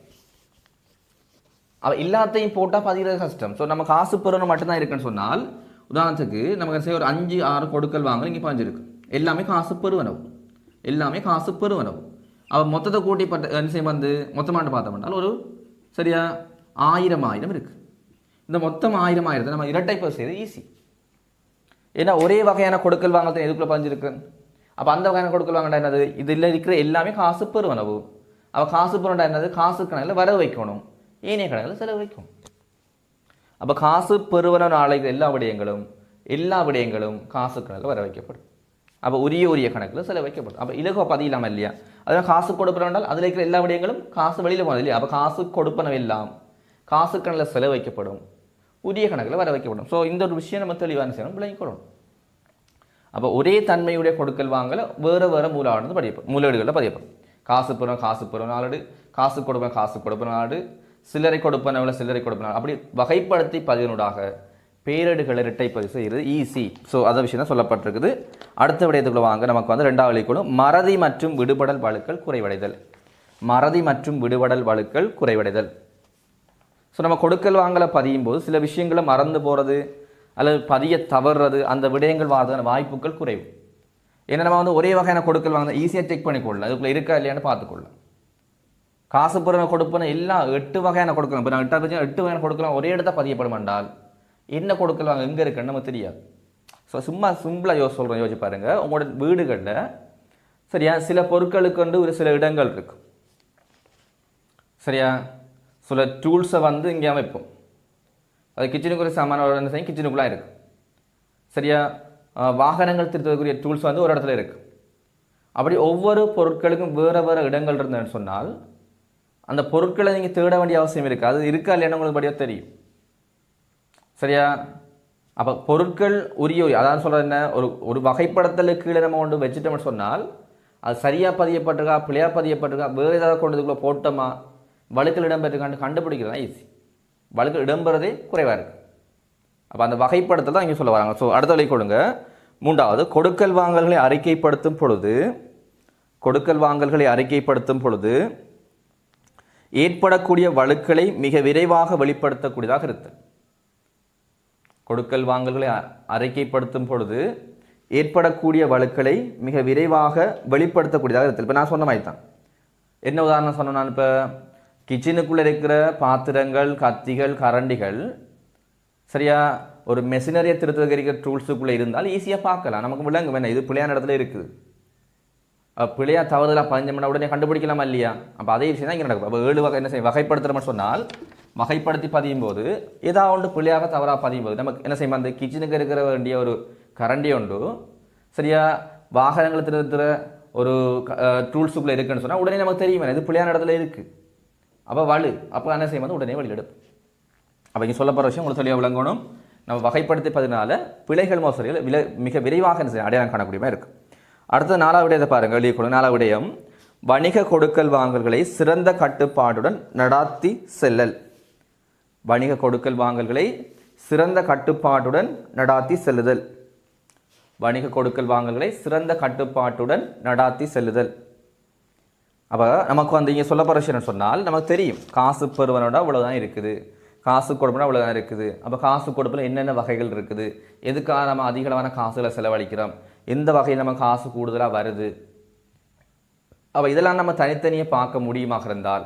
அப்போ எல்லாத்தையும் போட்டால் பதிகிறது கஷ்டம். ஸோ நம்ம காசு பெறுவனம் மட்டும்தான் இருக்குன்னு சொன்னால் உதாரணத்துக்கு நமக்கு செய்ய ஒரு 5-6 கொடுக்கல் வாங்க இங்கே பதிஞ்சிருக்கு, எல்லாமே காசு பெறுவனவு, எல்லாமே காசு பெறுவனவு. அவள் மொத்தத்தை கூட்டிப்பட்ட என்ன வந்து மொத்தமாட்டு பார்த்தோம்னா ஒரு சரியா 1000 இருக்குது. இந்த மொத்தம் 1000 நம்ம இரட்டைப்பது செய்து ஈஸி. ஏன்னா ஒரே வகையான கொடுக்கல் வாங்கல் எதுக்குள்ள பதிஞ்சிருக்கு. அப்போ அந்த வகையான கொடுக்கல் வாங்கல் என்னது, இதில் இருக்கிற எல்லாமே காசு பெறுவனவு. அப்போ காசு பெறுவனா என்னது, காசு கணக்கில் வரவு வைக்கணும், ஏனைய கணக்கில் செலவு வைக்கணும். அப்போ காசு பெறுவன நாளைக்கு எல்லா விடயங்களும் காசு கணக்கில் வர வைக்கப்படும். அப்போ உரிய கணக்கில் செலவு வைக்கப்படும். அப்போ இலகுவ பதிலாமல் இல்லையா, அதனால் காசு கொடுப்பனால் அதில் இருக்கிற எல்லா விடயங்களும் காசு வெளியில் போனது இல்லையா. அப்போ காசு கொடுப்பனவெல்லாம் காசு கணக்கில் செலவு வைக்கப்படும், உரிய கணக்கில் வர வைக்கப்படும். ஸோ இந்த ஒரு விஷயம் நம்ம தெளிவான செய்யணும், விளங்கிக்கொள்ளணும். அப்போ ஒரே தன்மையுடைய கொடுக்கல் வாங்கல வேறு மூலவீடுகளில் பதியப்படும். காசு பெறும் நாளடு, காசு கொடுப்பன நாடு, சில்லறை கொடுப்பன அப்படி வகைப்படுத்தி பதிவினூடாக பேரேடுகளை இரட்டை பதிவு செய்கிறது ஈஸி. ஸோ அந்த விஷயம் தான் சொல்லப்பட்டிருக்குது. அடுத்த விடயத்துக்குள்ள வாங்க. நமக்கு வந்து 2வது வழிக்குழும் மறதி மற்றும் விடுபடல் வழுக்கள் குறைவடைதல். ஸோ நம்ம கொடுக்கல் வாங்கலை பதியும் போது சில விஷயங்களை மறந்து போகிறது அல்லது பதிய தவறுறது, அந்த விடயங்கள் வாழ்றதுக்கான வாய்ப்புகள் குறைவு. ஏன்னா நம்ம வந்து ஒரே வகையான கொடுக்கல் வாங்க ஈஸியாக செக் பண்ணிக்கொள்ளலாம், அதுக்குள்ளே இருக்கா இல்லையான்னு பார்த்துக்கொள்ளலாம். காசு பொருள் கொடுப்பன எல்லாம் 8 வகையான கொடுக்கலாம். இப்போ நான் 8 வகையான கொடுக்கலாம் ஒரே இடத்த பதியப்படும் என்றால் என்ன கொடுக்கல் வாங்க எங்கே இருக்குன்னு நமக்கு தெரியாது. ஸோ சிம்பிளாக யோசிச்சு பாருங்க. உங்களோட வீடுகளில் சரியா சில பொருட்களுக்கு வந்து ஒரு சில இடங்கள் இருக்கும் சரியா. சில டூல்ஸை வந்து இங்கே வைப்போம், அது கிச்சனுக்கு ஒரு சாமான செய்யும் கிச்சனுக்குள்ளே இருக்குது சரியா. வாகனங்கள் திருத்தக்கூடிய டூல்ஸ் வந்து ஒரு இடத்துல இருக்குது. அப்படி ஒவ்வொரு பொருட்களுக்கும் வேறு இடங்கள் இருந்ததுன்னு சொன்னால் அந்த பொருட்களை நீங்கள் தேட வேண்டிய அவசியம் இருக்குது. அது இருக்கா இல்லைன்னு உங்களுக்கு படியாக தெரியும் சரியா. அப்போ பொருட்கள் அதான் சொல்கிறது என்ன, ஒரு வகைப்படுத்தலுக்கு கீழே நம்ம கொண்டு வச்சுட்டோம்னு சொன்னால் அது சரியாக பதியப்பட்டிருக்கா பிள்ளையாக பதியப்பட்டிருக்கா வேறு ஏதாவது கொண்டு இதுக்குள்ளே போட்டோமா வழுக்கல் இடம்பெற்றிருக்கான்னு கண்டுபிடிக்கிறது தான் ஈஸி. வழுக்கல் இடம்பெறதே குறைவாக இருக்குது. அப்போ அந்த வகைப்படுத்தல் தான் இங்கே சொல்ல வராங்க. ஸோ அடுத்த வழி கொடுங்க. 3வது கொடுக்கல் வாங்கல்களை அறிக்கைப்படுத்தும் பொழுது ஏற்படக்கூடிய வழுக்களை மிக விரைவாக வெளிப்படுத்தக்கூடியதாக இருத்தல். கொடுக்கல் வாங்கல்களை அறிக்கைப்படுத்தும் பொழுது ஏற்படக்கூடிய வழுக்களை மிக விரைவாக வெளிப்படுத்தக்கூடியதாக இருத்தல். இப்போ நான் சொன்ன மாதிரி தான். என்ன உதாரணம் சொன்னேன் நான், இப்போ கிச்சனுக்குள்ளே இருக்கிற பாத்திரங்கள், கத்திகள், கரண்டிகள் சரியா ஒரு மெஷினரியை திருத்தத்துக்கு இருக்கிற டூல்ஸுக்குள்ளே இருந்தால் ஈஸியாக பார்க்கலாம், நமக்கு விளங்கும் என்ன இது பிள்ளையான இடத்துல இருக்குது. பிள்ளையா தவறுதலாக பதிஞ்சோம்னா உடனே கண்டுபிடிக்கலாமா இல்லையா. அப்போ அதே விஷயம் தான் இங்கே நடக்கும். அப்போ 7 வகை என்ன செய்யும், வகைப்படுத்துகிறோம்னு சொன்னால் வகைப்படுத்தி பதியும் போது ஏதாவது ஒன்று பிள்ளையாக தவறாக பதியும் போது நமக்கு என்ன செய்யும், அந்த கிச்சனுக்கு இருக்கிற வேண்டிய ஒரு கரண்டி ஒன்று சரியா வாகனங்களை திருத்துற ஒரு டூல்ஸுக்குள்ளே இருக்குன்னு சொன்னால் உடனே நமக்கு தெரியும் இது பிள்ளையான இடத்துல இருக்குது. அப்போ அப்போ என்ன செய்யும் வந்து உடனே வழி எடுக்கும். அப்போ இங்கே சொல்லப்படுற விஷயம் உங்களுக்கு தெளிவாக விளங்கணும். நம்ம வகைப்படுத்தி பதினால பிழைகள் மோசடிகள் மிக விரைவாக அடையாளம் காணக்கூடியமாக இருக்குது. அடுத்த 4வது விடயத்தை பாருங்கள். 4வது விடயம் வணிக கொடுக்கல் வாங்கல்களை சிறந்த கட்டுப்பாட்டுடன் நடாத்தி செல்லல். வணிக கொடுக்கல் வாங்கல்களை சிறந்த கட்டுப்பாட்டுடன் நடாத்தி செல்லுதல். வணிக கொடுக்கல் வாங்கல்களை சிறந்த கட்டுப்பாட்டுடன் நடாத்தி செல்லுதல். அப்போ நமக்கு வந்து இங்கே சொல்லப்படுற விஷயம் சொன்னால் நமக்கு தெரியும் காசு பெறுவனோட இவ்வளோதான் இருக்குது, காசு கொடுப்பனா இவ்வளோதான் இருக்குது. அப்போ காசு கொடுப்பில் என்னென்ன வகைகள் இருக்குது, எதுக்காக நம்ம அதிகளவான காசுகளை செலவழிக்கிறோம், எந்த வகையில் நம்ம காசு கூடுதலாக வருது. அப்போ இதெல்லாம் நம்ம தனித்தனியாக பார்க்க முடியுமாக இருந்தால்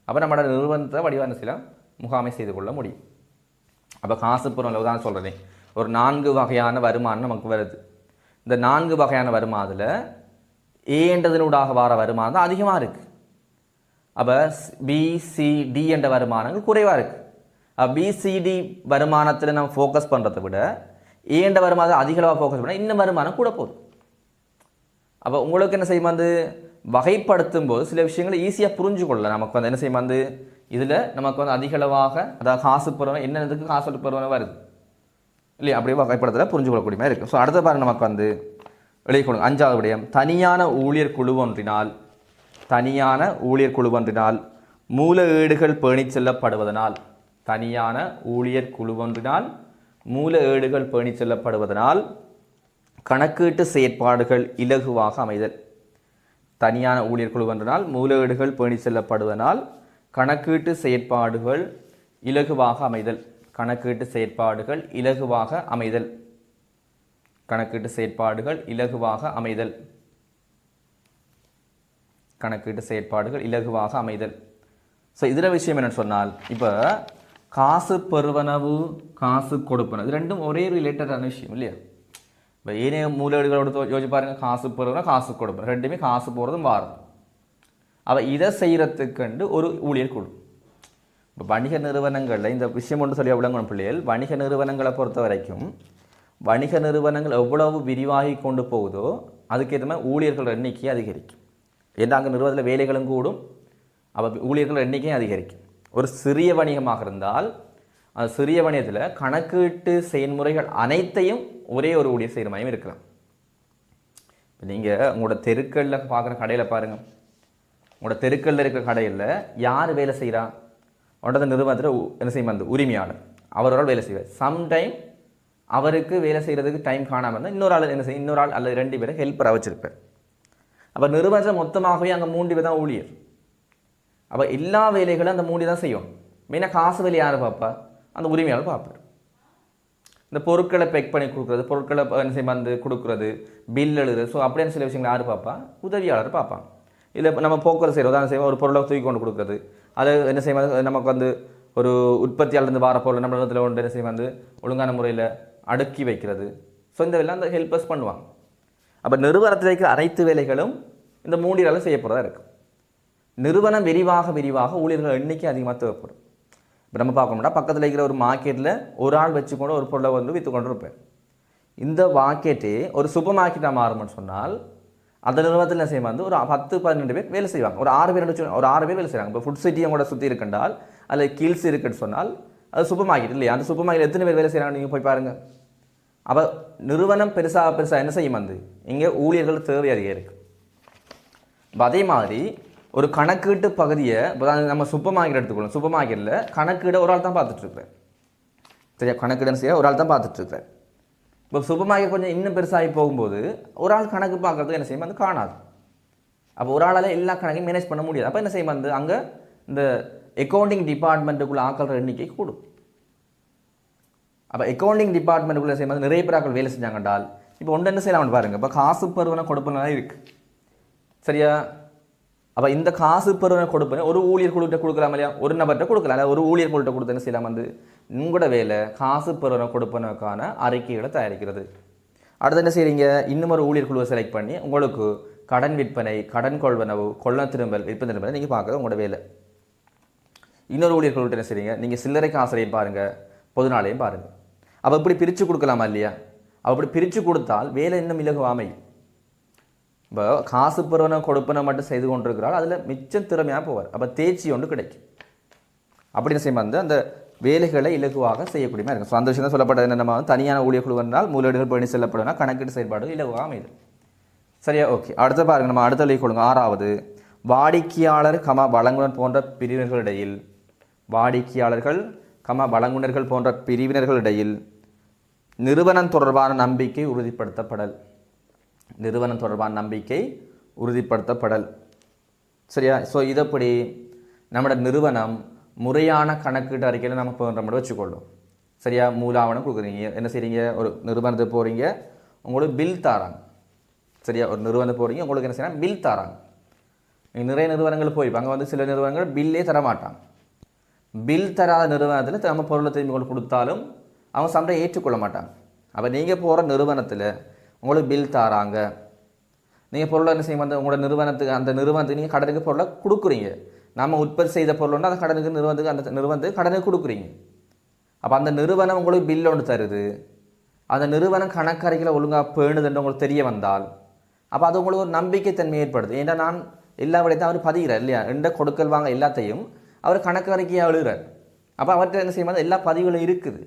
அப்போ நம்மளோட நிறுவனத்தை வடிவான சில முகாமை செய்து கொள்ள முடியும். அப்போ காசு பெறுவன உதாரணம் சொல்கிறேன், ஒரு 4 வகையான வருமானம் நமக்கு வருது. இந்த 4 வகையான வருமானத்தில் ஏன்றதனூடாக வர வருமானம் தான் அதிகமாக இருக்குது. அப்போ பிசிடி என்ற வருமானங்கள் குறைவாக இருக்குது. பிசிடி வருமானத்தில் நம்ம ஃபோக்கஸ் பண்ணுறதை விட ஏண்ட வருமானம் அதிகளவாக ஃபோக்கஸ் பண்ணால் இன்னும் வருமானம் கூட போகுது. அப்போ உங்களுக்கு என்ன செய்யும் வந்து வகைப்படுத்தும் போது சில விஷயங்களை ஈஸியாக புரிஞ்சு கொள்ளலாம். நமக்கு வந்து என்ன செய்யும் வந்து இதில் நமக்கு வந்து அதிகளவாக அதாவது காசு பெறுவன என்னதுக்கு காசு பெறுவன வருது இல்லையா, அப்படியே வகைப்படுத்தல புரிஞ்சு கொள்ளக்கூடியமாக இருக்குது. ஸோ அடுத்த பாருங்க நமக்கு வந்து வெளியே கொடுங்க. 5வது விடயம் தனியான ஊழியர் குழு ஒன்றினால் மூல ஏடுகள் பேணிச் செல்லப்படுவதனால் மூல ஏடுகள் பேணிச் செல்லப்படுவதனால் கணக்கீட்டு செயற்பாடுகள் இலகுவாக அமைதல். தனியான ஊழியர் குழு ஒன்றினால் மூல ஏடுகள் பேணிச் செல்லப்படுவதனால் கணக்கீட்டு செயற்பாடுகள் இலகுவாக அமைதல். கணக்கீட்டு செயற்பாடுகள் இலகுவாக அமைதல். ஸோ இதில் விஷயம் என்னன்னு சொன்னால் இப்போ காசு பெறுவனவு காசு கொடுப்பனவு இது ரெண்டும் ஒரே ரிலேட்டடான விஷயம் இல்லையா. இப்போ ஏனைய மூலடுகளோட யோசிச்சு பாருங்கள், காசு பெறுறதுனா காசு கொடுப்பேன், ரெண்டுமே காசு போகிறதும் வாரதும். அவள் இதை செய்கிறதுக்கு ஒரு ஊழியர் குழு. இப்போ வணிக நிறுவனங்களில் இந்த விஷயம் ஒன்று சொல்லி விளங்கணும் பிள்ளைகள். வணிக நிறுவனங்களை பொறுத்த வரைக்கும் வணிக நிறுவனங்கள் எவ்வளவு விரிவாகி கொண்டு போகுதோ அதுக்கேற்ற மாதிரி ஊழியர்கள் எண்ணிக்கை அதிகரிக்கும். ஏன்னா அங்கே நிறுவனத்தில் வேலைகளும் கூடும், அவள் ஊழியர்கள் எண்ணிக்கையும் அதிகரிக்கும். ஒரு சிறிய வணிகமாக இருந்தால் அந்த சிறிய வணிகத்தில் கணக்கீட்டு செயல்முறைகள் அனைத்தையும் ஒரே ஒரு ஊழியர் செய்கிற மாதிரியும் இருக்கலாம். இப்போ நீங்கள் உங்களோட தெருக்களில் பார்க்குற கடையில் பாருங்கள், உங்களோட தெருக்களில் இருக்கிற கடையில் யார் வேலை செய்கிறா? அவனோட நிறுவனத்தில் என்ன செய்யும், அந்த உரிமையாளர் அவரோட வேலை செய்வார். சம்டைம் அவருக்கு வேலை செய்கிறதுக்கு டைம் காணாமல் இருந்தால் இன்னொரு ஆள் என்ன செய்யும், இன்னொரு ஆள் அல்லது 2 பேரை ஹெல்ப்பராக வச்சுருப்பார். அப்போ நிறுவனத்தில் மொத்தமாகவே அங்கே 3 பேர் தான் ஊழியர். அப்போ எல்லா வேலைகளும் அந்த 3 தான் செய்யும். மெயினாக காசு வேலை யார் பார்ப்பா? அந்த உரிமையாளர் பார்ப்பார். இந்த பொருட்களை பேக் பண்ணி கொடுக்குறது, பொருட்களை என்ன செய்யும் வந்து கொடுக்குறது, பில் எழுதுறது, ஸோ அப்படியான சில விஷயங்கள் யார் பார்ப்பா? உதவியாளர் பார்ப்பாங்க. இல்லை நம்ம போக்குவரத்து செய்வோம், உதாரணம் செய்வோம், ஒரு பொருளை தூக்கி கொண்டு கொடுக்குறது, அது என்ன செய்யும், நமக்கு வந்து ஒரு உற்பத்தியாளர்ந்து வார பொருள் நம்ம இடத்துல ஒன்று என்ன செய்யும் வந்து ஒழுங்கான முறையில் அடுக்கி வைக்கிறது. ஸோ இந்த வேலை அந்த ஹெல்ப்பர்ஸ் பண்ணுவாங்க. அப்போ நிறுவனத்தில் இருக்கிற அனைத்து வேலைகளும் இந்த 3 செய்ய போகிறதா இருக்கும். நிறுவனம் விரிவாக ஊழியர்கள் எண்ணிக்கை அதிகமாக தேவைப்படும். இப்போ நம்ம பார்க்கணும்னா பக்கத்தில் இருக்கிற ஒரு மார்க்கெட்டில் ஒரு ஆள் வச்சுக்கொண்டு ஒரு பொருளை வந்து விற்று கொண்டு இருப்பேன். இந்த மார்க்கெட்டே ஒரு சூப்பர் மார்க்கெட்டாக மாறும்னு சொன்னால் அந்த நிறுவனத்தில் என்ன செய்யும் வந்து ஒரு 10-12 பேர் வேலை செய்வாங்க. ஒரு 6 பேர் வச்சு ஒரு 6 பேர் வேலை செய்வாங்க. இப்போ ஃபுட் சிட்டியும் கூட சுற்றி இருக்கின்றால் அதில் கீல்ஸ் இருக்குன்னு சொன்னால் அது சூப்பர் மார்க்கெட் இல்லையா? அந்த சூப்பர் மார்க்கெட் எத்தனை பேர் வேலை செய்கிறாங்க நீங்கள் போய் பாருங்கள். அப்போ நிறுவனம் பெருசாக என்ன செய்யும் வந்து இங்கே ஊழியர்கள் தேவை அதிகம் இருக்குது. இப்போ அதே மாதிரி ஒரு கணக்கீட்டு பகுதியை இப்போ நம்ம சூப்பர் மார்க்கெட் எடுத்துக்கணும். சூப்பர் மார்க்கெட்டில் கணக்கீடை ஒரு ஆள் தான் பார்த்துட்ருக்குறேன். சரியா? கணக்கீடுன்னு செய்ய ஒரு ஆள் தான் பார்த்துட்ருக்குறேன். இப்போ சூப்பர் மார்க்கெட் கொஞ்சம் இன்னும் பெருசாகி போகும்போது ஒரு ஆள் கணக்கு பார்க்குறதுக்கு என்ன செய்யும் வந்து காணாது. அப்போ ஒரு ஆளால் எல்லா கணக்கையும் மேனேஜ் பண்ண முடியாது. அப்போ என்ன செய்யும் வந்து அங்கே இந்த அக்கௌண்டிங் டிபார்ட்மெண்ட்டுக்குள்ளே ஆக்கள் எண்ணிக்கை கூடும். அப்போ அக்கௌண்டிங் டிபார்ட்மெண்ட்டுக்குள்ளே செய்யும்போது நிறைய பேர் ஆக்கள் வேலை செஞ்சாங்கன்றால் இப்போ ஒன்று என்ன செய்யலாம்னு பாருங்கள். இப்போ காசு பருவனை கொடுப்பனால இருக்குது. சரியா? அப்போ இந்த காசு பருவனை கொடுப்பனை ஒரு ஊழியர் குழுட்ட கொடுக்கலாம் இல்லையா? ஒரு நபர்கிட்ட கொடுக்கலாம், இல்லை ஒரு ஊழியர் குழுட்ட கொடுத்து என்ன செய்யலாம் வந்து உங்களோட வேலை காசு பருவனை கொடுப்பனக்கான அறிக்கைகளை தயாரிக்கிறது. அடுத்து என்ன செய்கிறீங்க, இன்னும் ஒரு ஊழியர் குழுவை செலக்ட் பண்ணி உங்களுக்கு கடன் விற்பனை, கடன் கொள்வனவு, கொள்ள திரும்பல், விற்பனை திரும்பல் நீங்கள் பார்க்குறது உங்களோட வேலை. இன்னொரு ஊழியர் குழுட்ட என்ன செய்றீங்க, நீங்கள் சில்லறை காசரையும் பாருங்கள், பொது நாளையும் பாருங்கள். அப்போ இப்படி பிரித்து கொடுக்கலாமா இல்லையா? அப்படி பிரித்து கொடுத்தால் வேலை இன்னும் இலகுவாமை. இப்போ காசு பெறுவனை கொடுப்பனை மட்டும் செய்து கொண்டிருக்கிறாள், அதில் மிச்சம் திறமையாக போவார். அப்போ தேர்ச்சி ஒன்று கிடைக்கும். அப்படின்னு செய்யும் வந்து அந்த வேலைகளை இலகுவாக செய்யக்கூடிய மாதிரி இருக்கும். ஸோ அந்த விஷயம் தான் சொல்லப்பட்டது. என்ன, நம்ம தனியான ஊழியர் குழு வந்தால் முதலீடுகள் பண்ணி செல்லப்படுனா கணக்கீட்டு செயல்பாடு இலகுவாக அமைது. சரியா? ஓகே. அடுத்த பாருங்கள், நம்ம அடுத்த வழி கொடுங்க. 6வது, வாடிக்கையாளர் வழங்குனர் போன்ற பிரிவினர்களிடையில், வாடிக்கையாளர்கள் வழங்குனர்கள் போன்ற பிரிவினர்களிடையில் நிறுவனம் தொடர்பான நம்பிக்கை உறுதிப்படுத்தப்படல். நிறுவனம் தொடர்பான நம்பிக்கை உறுதிப்படுத்தப்படல். சரியா? ஸோ இதப்படி நம்மளோட நிறுவனம் முறையான கணக்கீட்டு அறிக்கையில் நம்ம போன்ற மட்டும் வச்சுக்கொள்ளும். சரியா? மூலாவணம் கொடுக்குறீங்க, என்ன செய்கிறீங்க, ஒரு நிறுவனத்துக்கு போகிறீங்க, உங்களுக்கு பில் தராங்க. சரியா? ஒரு நிறுவனத்துக்கு போகிறீங்க, உங்களுக்கு என்ன செய்யணும், பில் தராங்க. நீங்கள் நிறைய நிறுவனங்கள் போய் அங்கே வந்து சில நிறுவனங்கள் பில்லே தரமாட்டாங்க. பில் தராத நிறுவனத்தில் நம்ம பொருளை திரும்பி கொண்டு கொடுத்தாலும் அவங்க சந்தை ஏற்றுக்கொள்ள மாட்டாங்க. அப்போ நீங்கள் போகிற நிறுவனத்தில் உங்களுக்கு பில் தராங்க, நீங்கள் பொருளை என்ன செய்யும் வந்து உங்களோட நிறுவனத்துக்கு, அந்த நிறுவனத்துக்கு நீங்கள் கடனுக்கு பொருளை கொடுக்குறீங்க. நம்ம உற்பத்தி செய்த பொருள் ஒன்று அந்த கடனுக்கு நிறுவனத்துக்கு, அந்த நிறுவனத்துக்கு கடனுக்கு கொடுக்குறீங்க. அப்போ அந்த நிறுவனம் உங்களுக்கு பில் ஒன்று தருது, அந்த நிறுவனம் கணக்கறிக்கையில் ஒழுங்காக பேணுதுன்னு உங்களுக்கு தெரிய வந்தால் அப்போ அது உங்களுக்கு ஒரு நம்பிக்கைத்தன்மை ஏற்படுது. ஏன்னா நான் எல்லா விடையும் அவர் பதிகிறார் இல்லையா, எந்த கொடுக்கல் வாங்க எல்லாத்தையும் அவர் கணக்கு அறிக்கையாக எழுதுறார். அப்போ அவர்கிட்ட என்ன செய்யும், எல்லா பதிவுகளும் இருக்குது.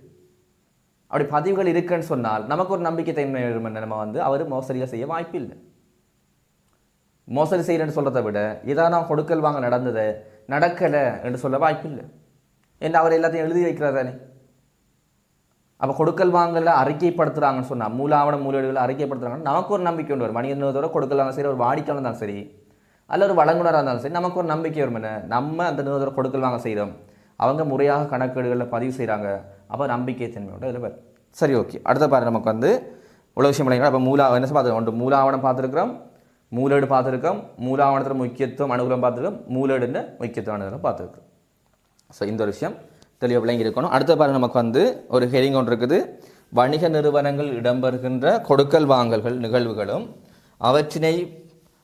அப்படி பதிவுகள் இருக்குன்னு சொன்னால் நமக்கு ஒரு நம்பிக்கை தன்மை நம்ம வந்து அவர் மோசடியாக செய்ய வாய்ப்பு இல்லை. மோசடி செய்கிறேன்னு சொல்கிறத விட இதான் நான் கொடுக்கல் வாங்க நடந்தது நடக்கலை என்று சொல்ல வாய்ப்பு இல்லை. ஏன்னா அவர் எல்லாத்தையும் எழுதி வைக்கிறார் தானே. அப்போ கொடுக்கல் வாங்கல அறிக்கைப்படுத்துகிறாங்கன்னு சொன்னால், மூலாவண மூலீடுகளை அறிக்கைப்படுத்துகிறாங்கன்னு நமக்கு ஒரு நம்பிக்கை ஒன்று வரும். மனிதனோட கொடுக்கல் வாங்க சரி, ஒரு வாடிக்கையாளர் இருந்தாலும் சரி, அல்ல ஒரு வழங்குனராக இருந்தாலும் சரி, நமக்கு ஒரு நம்பிக்கை வரும். என்ன, நம்ம அந்த நிறுவனத்தோட கொடுக்கல் வாங்க செய்கிறோம், அவங்க முறையாக கணக்கீடுகளில் பதிவு செய்கிறாங்க, அப்போ நம்பிக்கை தன்மையோட இதில் வரும். சரி, ஓகே. அடுத்த பாரு நமக்கு வந்து உலக விஷயம் இல்லைங்களா. அப்போ என்ன பார்த்துருக்கோம், ஒன்று மூலாவணம் பார்த்துருக்கிறோம், மூலேடு பார்த்துருக்கோம், மூலாவணத்தில் முக்கியத்துவம் அனுகூலம் பார்த்துருக்கோம், மூலேடுன்னு முக்கியத்துவம் அனுகூலம் பார்த்துருக்கோம். ஸோ இந்த ஒரு விஷயம் தெளிவாக விளங்கி இருக்கணும். அடுத்த பாரு நமக்கு வந்து ஒரு ஹெரிங் ஒன்று இருக்குது, வணிக நிறுவனங்கள் இடம்பெறுகின்ற கொடுக்கல் வாங்கல்கள் நிகழ்வுகளும்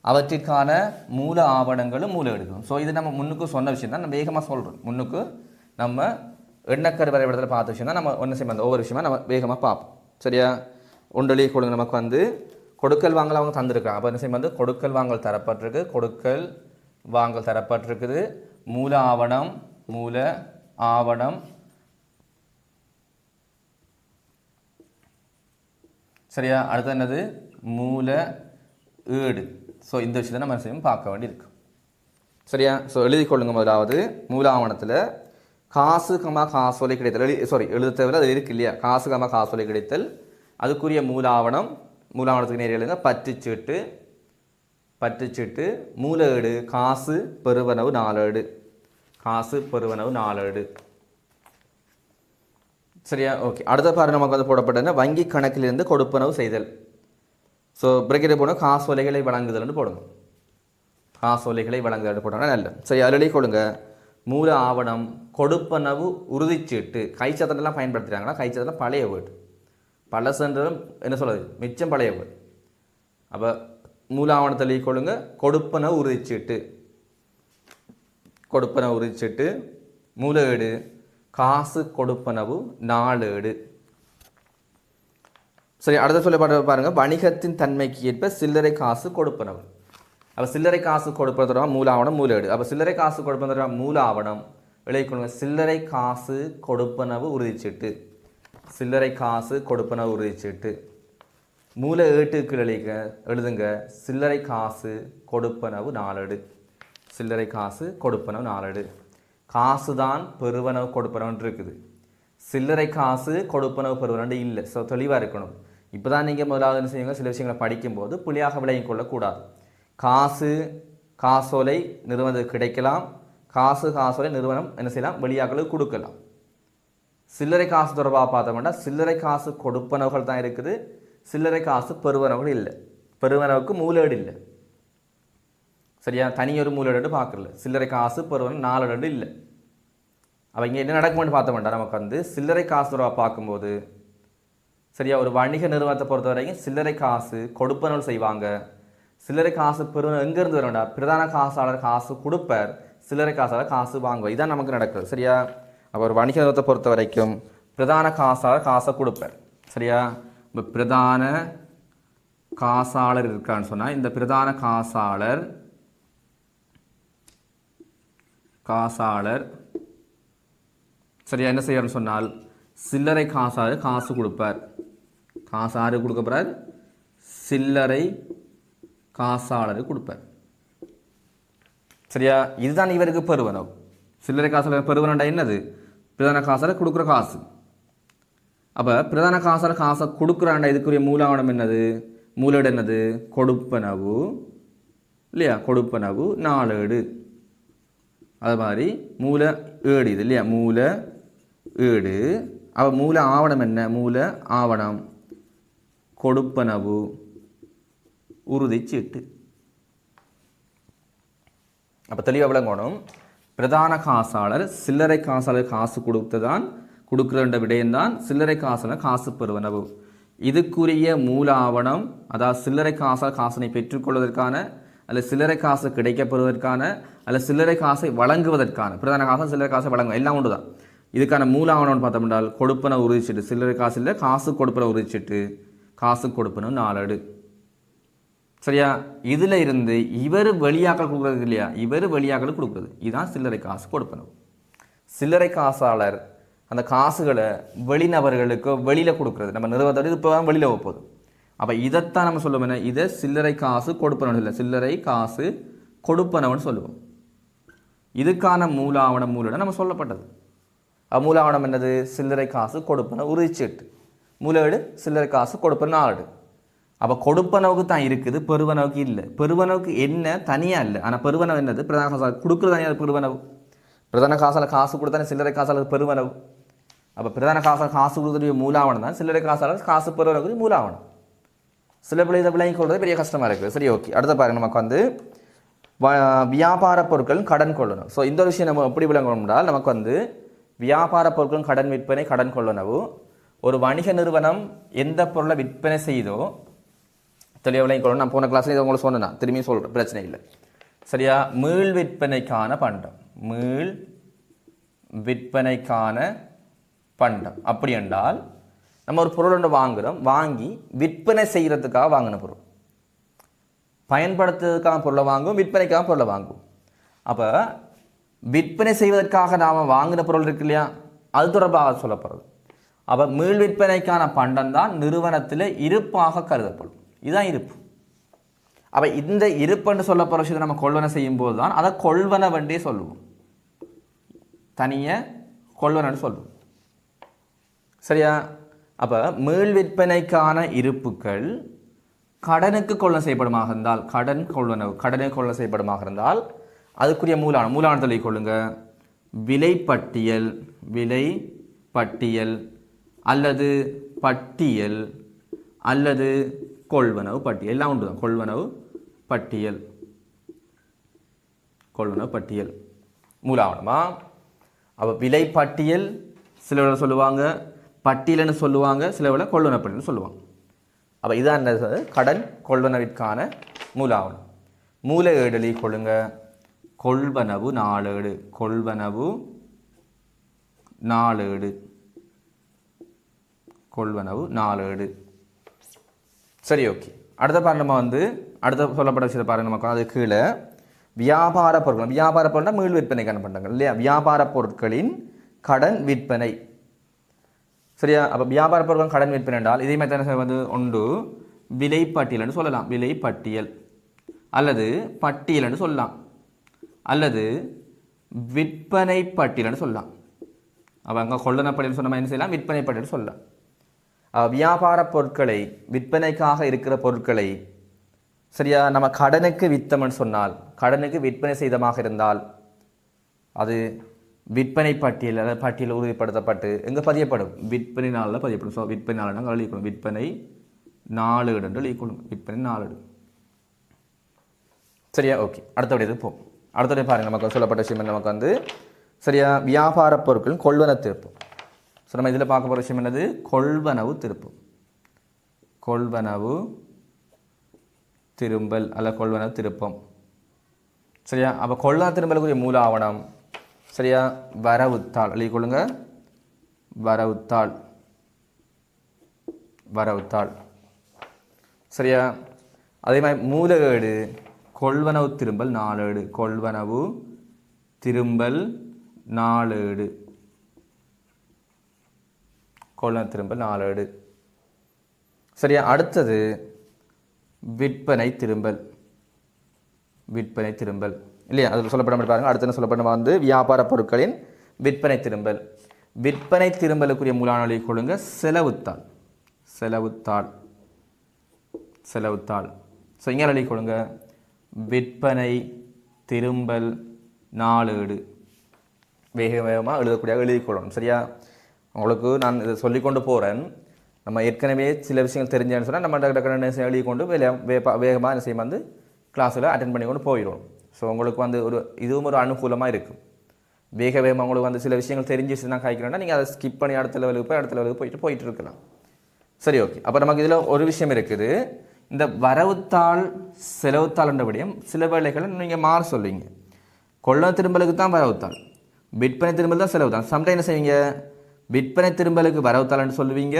அவற்றிற்கான மூல ஆவணங்களும் மூல எடுக்கணும். ஸோ இது நம்ம முன்னுக்கு சொன்ன விஷயம் தான் நம்ம வேகமாக சொல்கிறோம். முன்னுக்கு நம்ம எண்ணக்கரு வரைபடத்தில் பார்த்த விஷயம் தான் நம்ம ஒன்று செய்ய அந்த ஒவ்வொரு விஷயமா நம்ம வேகமாக பார்ப்போம். சரியா? ஒன்றொலி கொடுங்க. நமக்கு கொடுக்கல் வாங்கல் அவங்க தந்திருக்காங்க. அப்போ என்ன செய்யும் கொடுக்கல் வாங்கல் தரப்பட்டிருக்கு. கொடுக்கல் வாங்கல் தரப்பட்டிருக்குது. மூல ஆவணம் சரியா? அடுத்து என்னது? மூல ஏடு. ஸோ இந்த விஷயத்தை நம்ம செய்யும் பார்க்க வேண்டியிருக்கு. சரியா? ஸோ எழுதி கொள்ளுங்க. முதலாவது மூல ஆவணத்தில் காசு காசோலை கிடைத்தல் எழுத தேவையில்லை, அது இருக்கு இல்லையா? காசு காசோலை கிடைத்தல் அதுக்குரிய மூல ஆவணத்துக்கு நேரில் எழுதுங்க. பற்றுச்சீட்டு மூல ஏடு காசு பெறுவனவு 4 ஏடு. சரியா? ஓகே. அடுத்த பாரு நமக்கு போடப்பட்டதுன்னா வங்கி கணக்கிலிருந்து கொடுப்பனவு செய்தல். ஸோ பிரேக்கெட் போடணும். காசோலைகளை வழங்குதல்னு போடணும். காசோலைகளை வழங்குதல் போட்டாங்கன்னா நல்ல. சரி, அதில் கொள்ளுங்க. மூல ஆவணம் கொடுப்பனவு உறுதிச்சீட்டு. கைச்சத்தனெல்லாம் பயன்படுத்துகிறாங்கன்னா கைச்சத்தனம் பழைய வேர்டு. பழசன்றதும் என்ன சொல்கிறது? மிச்சம் பழைய வேர்டு. அப்போ மூல ஆவணத்தில் கொள்ளுங்க கொடுப்பனவு உறுதிச்சீட்டு மூல ஏடு காசு கொடுப்பனவு 4 ஏடு. சரி, அடுத்த சொல்லப்பட்ட பாருங்க. வணிகத்தின் தன்மைக்கு ஏற்ப சில்லறை காசு கொடுப்பனவு. அப்போ சில்லறை காசு கொடுப்பதற்கு மூல ஆவணம் மூல ஏடு. அப்போ சில்லறை காசு கொடுப்பதற்கு மூல ஆவணம் விளைக்கொள்ளுங்க. சில்லறை காசு கொடுப்பனவு உறுதிச்சீட்டு மூல ஏட்டுக்கு எழுதுங்க. சில்லறை காசு கொடுப்பனவு 4 ஏடு. காசு தான் பெறுவனவு கொடுப்பனவு இருக்குது. சில்லறை காசு கொடுப்பனவு பெறுவனவு இல்லை. ஸோ தெளிவாக இருக்கணும். இப்போ தான் நீங்கள் முதலாவது என்ன செய்யுங்க, சில விஷயங்களை படிக்கும்போது புள்ளியாக விளங்கிக் கொள்ளக்கூடாது. காசோலை நிறுவனத்துக்கு கிடைக்கலாம். காசோலை நிறுவனம் என்ன செய்யலாம்? வெளியாக்களுக்கு கொடுக்கலாம். சில்லறை காசு தொடர்பாக பார்த்தோம்னா சில்லறை காசு கொடுப்பனவுகள் தான் இருக்குது. சில்லறை காசு பெறுவனவுகள் இல்லை. பெறுவனவுக்கு மூலேடு இல்லை. சரியா? தனியொரு மூலேடு பார்க்கல. சில்லறை காசு பெறுவனவு 4 ஏடு இல்லை. அப்போ இங்கே என்ன நடக்கும்னு பார்த்தோம்னா நமக்கு சில்லறை காசு தொடர்பாக பார்க்கும்போது சரியா, ஒரு வணிக நிறுவனத்தை பொறுத்த வரைக்கும் சில்லறை காசு கொடுப்பனவு செய்வாங்க. சில்லறை காசு பெறுவனவு எங்கேருந்து வரணும்டா? பிரதான காசாளர் காசு கொடுப்பார், சில்லறை காசாளர் காசு வாங்குவார். இதான் நமக்கு நடக்குது. சரியா? அப்போ ஒரு வணிக நிறுவனத்தை பொறுத்த வரைக்கும் பிரதான காசாளர் காசை கொடுப்பார். சரியா? இப்போ பிரதான காசாளர் இருக்கான்னு சொன்னால் இந்த பிரதான காசாளர் சரியா என்ன செய்யறன்னு சொன்னால் சில்லறை காசாளர் காசு கொடுப்பார். காசு யாரு கொடுக்க போறார்? சில்லறை காசாளருக்கு கொடுப்பார். சரியா? இதுதான் இவருக்கு பெறுவனவு. சில்லறை காசாளர் பெறுவனண்டா என்னது? பிரதான காசாளர் கொடுக்குற காசு. அப்போ பிரதான காசாளர் காசை கொடுக்குறாண்டா இதுக்குரிய மூலாவணம் என்னது? மூலேடு என்னது? கொடுப்பனவு இல்லையா? கொடுப்பனவு 4 ஏடு. அது மாதிரி மூல ஏடு இது இல்லையா? மூல ஏடு. அப்போ மூல ஆவணம் என்ன? மூல ஆவணம் கொடுப்பனவு உறுதிச்சீட்டு. அப்போ தெளிவாக விளங்கணும். பிரதான காசாளர் சில்லறை காசாளர் காசு கொடுக்குற விடயம்தான் சில்லறை காசாளர் காசு பெறுவனவு. இதுக்குரிய மூல ஆவணம் அதாவது சில்லறை காசாளர் காசினை பெற்றுக்கொள்வதற்கான அல்லது சில்லறை காசு கிடைக்கப்படுவதற்கான அல்லது சில்லறை காசை வழங்குவதற்கான பிரதான காசு சில்லறை காசை வழங்கும் எல்லாம் ஒன்று தான். இதுக்கான மூல ஆவணம்னு பார்த்தோம்னால் கொடுப்பன உறுதிச்சீட்டு. சில்லறை காசு இல்லை, காசு கொடுப்பன உறுதிச்சீட்டு. காசு கொடுப்பனும் 4 ஏடு. சரியா? இதில் இருந்து இவர் வெளியாக்கள் கொடுக்குறது இல்லையா? இவர் வெளியாக்கள் கொடுக்குறது. இதுதான் சில்லறை காசு கொடுப்பனவு. சில்லறை காசாளர் அந்த காசுகளை வெளிநபர்களுக்கு வெளியில் கொடுக்குறது. நம்ம நிறுவனத்தோடு இப்போ வெளியில் போகுது. அப்போ இதைத்தான் நம்ம சொல்லுவோம் என்ன? இதை சில்லறை காசு கொடுப்பனவு இல்லை, சில்லறை காசு கொடுப்பனவுன்னு சொல்லுவோம். இதுக்கான மூலாவணம் நம்ம சொல்லப்பட்டது. மூலாவணம் என்னது? சில்லறை காசு கொடுப்பன உறுதிச்சீட்டு. மூலேடு சில்லறை காசு கொடுப்பன 4 ஏடு. அப்போ கொடுப்பனவுக்கு தான் இருக்குது, பெறுவனவுக்கு இல்லை. பெறுவனவுக்கு என்ன தனியாக இல்லை. ஆனால் பெறுவனவு என்னது? பிரதான காசாளர் கொடுக்குறது தனியாக பெறுவனவு. பிரதான காசாளர் காசு கொடுத்தானே சில்லறை காசாளர் பெறுவனவு. அப்போ பிரதான காசாளர் காசு கொடுக்கக்கூடிய மூலாவணம் தான் சில்லறை காசாளர் காசு பெறுவனவுக்கு மூலாவணம். சில பிள்ளை இதை விளங்கி கொள்வது பெரிய கஷ்டமாக இருக்குது. சரி, ஓகே. அடுத்த பாருங்க. நமக்கு வியாபார பொருட்கள் கடன் கொள்ளணும். ஸோ இந்த விஷயம் நம்ம எப்படி விளங்கணும் என்றால் நமக்கு வியாபார பொருட்கள் கடன் விற்பனை கடன் கொள்ளனவு ஒரு வணிக நிறுவனம் எந்த பொருளை விற்பனை செய்தோ தெளிவாக நான் போன கிளாஸ்ல இதை உங்களுக்கு சொன்னேன், திரும்பி சொல்கிறேன், பிரச்சனை இல்லை. சரியா? மீள் விற்பனைக்கான பண்டம், மீள் விற்பனைக்கான பண்டம். அப்படி என்றால் நம்ம ஒரு பொருள் ஒன்று வாங்குகிறோம், வாங்கி விற்பனை செய்கிறதுக்காக வாங்கின பொருள், பயன்படுத்துறதுக்கான பொருளை வாங்குவோம், விற்பனைக்காக பொருளை வாங்குவோம். அப்போ விற்பனை செய்வதற்காக நாம் வாங்கின பொருள் இருக்கு இல்லையா, அது தொடர்பாக சொல்லப்படுறது. அப்போ மீள் விற்பனைக்கான பண்டம் தான் நிறுவனத்தில் இருப்பாக கருதப்படும். இதுதான் இருப்பு. அப்போ இந்த இருப்புன்னு சொல்லப்படுற விஷயத்தை நம்ம கொள்வனை செய்யும் போது தான் அதை கொள்வன வண்டியே சொல்லுவோம், தனிய கொள்வனன்னு சொல்லுவோம். சரியா? அப்போ மீள் விற்பனைக்கான இருப்புக்கள் கடனுக்கு கொள்வனை செய்யப்படுமாக இருந்தால், கடனுக்கு கொள்வனை செய்யப்படுமாக இருந்தால் அதுக்குரிய மூலானத்தை கொள்ளுங்க. விலைப்பட்டியல், விலைப்பட்டியல் அல்லது பட்டியல் அல்லது கொள்வனவு பட்டியல், எல்லாம் உண்டு தான். கொள்வனவு பட்டியல், கொள்வனவு பட்டியல் மூலாவணமா. அப்போ விலைப்பட்டியல் சில வேளை சொல்லுவாங்க, பட்டியல்னு சொல்லுவாங்க, சில வேளை கொள்வனவு பட்டியல்னு சொல்லுவாங்க. அப்போ இதான் என்னது? கடன் கொள்வனவிற்கான மூலாவணம். மூல ஏடலி கொள்ளுங்க. கொள்வனவு நாளேடு, கொள்வனவு நாளேடு, கொள்வனவு நாளேடு. சரி, ஓகே. அடுத்த பாருங்க, நம்ம அடுத்த சொல்லப்பட்ட விஷயத்தை பாருங்க. நமக்கு அது கீழே வியாபார பொருட்கள், வியாபார பொருட்கள் மீள் விற்பனைக்கான பண்டங்கள் இல்லையா, வியாபார பொருட்களின் கடன் விற்பனை. சரியா? அப்போ வியாபார பொருட்கள் கடன் விற்பனை என்றால் இதே மாதிரி ஒன்று விலைப்பட்டியல்னு சொல்லலாம், விலைப்பட்டியல் அல்லது பட்டியல்னு சொல்லலாம், அல்லது விற்பனை பட்டியல்னு சொல்லலாம். அப்போ அங்கே கொள்ளன பட்டியல் சொன்ன மாதிரி என்ன செய்யலாம், விற்பனை பட்டியல் சொல்லலாம். வியாபார பொருட்களை, விற்பனைக்காக இருக்கிற பொருட்களை சரியா நம்ம கடனுக்கு வித்தம்னு சொன்னால், கடனுக்கு விற்பனை செய்தமாக இருந்தால் அது விற்பனை பட்டியல் அல்லது பட்டியல் உறுதிப்படுத்தப்பட்டு எங்கே பதியப்படும், விற்பனை நாளில் பதியப்படும். ஸோ விற்பனை நாள் நாங்கள் எழுதிக்கணும், விற்பனை நாளேடு என்று எழுதிக்கொள்ளும், விற்பனை நாளேடு. சரியா? ஓகே. அடுத்தபடி போம். அடுத்தபடி பாருங்கள், நமக்கு சொல்லப்பட்ட விஷயம் நமக்கு சரியா வியாபார பொருட்களின் கொள்வன திருப்பு. ஸோ நம்ம இதில் பார்க்க போகிற விஷயம் என்னது, கொள்வனவு திருப்பு, கொள்வனவு திரும்பல் அல்ல கொள்வனவு திருப்பம். சரியா? அப்போ கொள்வனவு திரும்பலுக்குரிய மூல ஆவணம் சரியா வரவுத்தாள் எழுதி கொள்ளுங்க, வரவுத்தாள், வரவுத்தாள். சரியா? அதே மாதிரி மூல ஏடு கொள்வனவு திரும்பல் நாளேடு, கொள்வனவு திரும்பல் நாளேடு, கொள்வனவு திரும்பல் நாளேடு. சரியா? அடுத்தது விற்பனை திரும்பல், விற்பனை திரும்பல் இல்லையா, அதில் சொல்லப்பட பாருங்க. அடுத்து என்ன சொல்லப்பட வியாபார பொருட்களின் விற்பனை திரும்பல். விற்பனை திரும்பலுக்குரிய மூலான கொள்ளுங்க செலவுத்தாள், செலவுத்தாள், செலவுத்தாள். ஸோ இங்கே எழுதி கொள்ளுங்க விற்பனை திரும்பல் நாளேடு. வேக வேகமாக எழுதக்கூடிய எழுதிக்கொள்ளணும். சரியா? உங்களுக்கு நான் இதை சொல்லிக்கொண்டு போகிறேன். நம்ம ஏற்கனவே சில விஷயங்கள் தெரிஞ்சேன்னு சொன்னால் நம்ம டக்கு எழுதி கொண்டு வேகமாக என்ன செய்யும் கிளாஸில் அட்டென்ட் பண்ணி கொண்டு போயிடும். ஸோ உங்களுக்கு ஒரு இதுவும் ஒரு அனுகூலமாக இருக்கும். வேக வேகமாக உங்களுக்கு சில விஷயங்கள் தெரிஞ்சிச்சு நான் காய்க்கிறேன்னா நீங்கள் அதை ஸ்கிப் பண்ணி அடுத்த லெவலுக்கு போய் அடுத்த லெவலுக்கு போயிட்டு இருக்கலாம். சரி, ஓகே. அப்போ நமக்கு இதில் ஒரு விஷயம் இருக்குது. இந்த வரவுத்தாள் செலவுத்தாள் என்ற விடயம் சில வேளைகளை நீங்கள் மாற சொல்லுவீங்க. கொள்வனவு திரும்பலுக்கு தான் வரவுத்தாள், விற்பனை திரும்பல் தான் செலவுத்தாள். சம்டைம் என்ன செய்வீங்க, விற்பனை திரும்பலுக்கு வரவுத்தாள்னு சொல்லுவீங்க,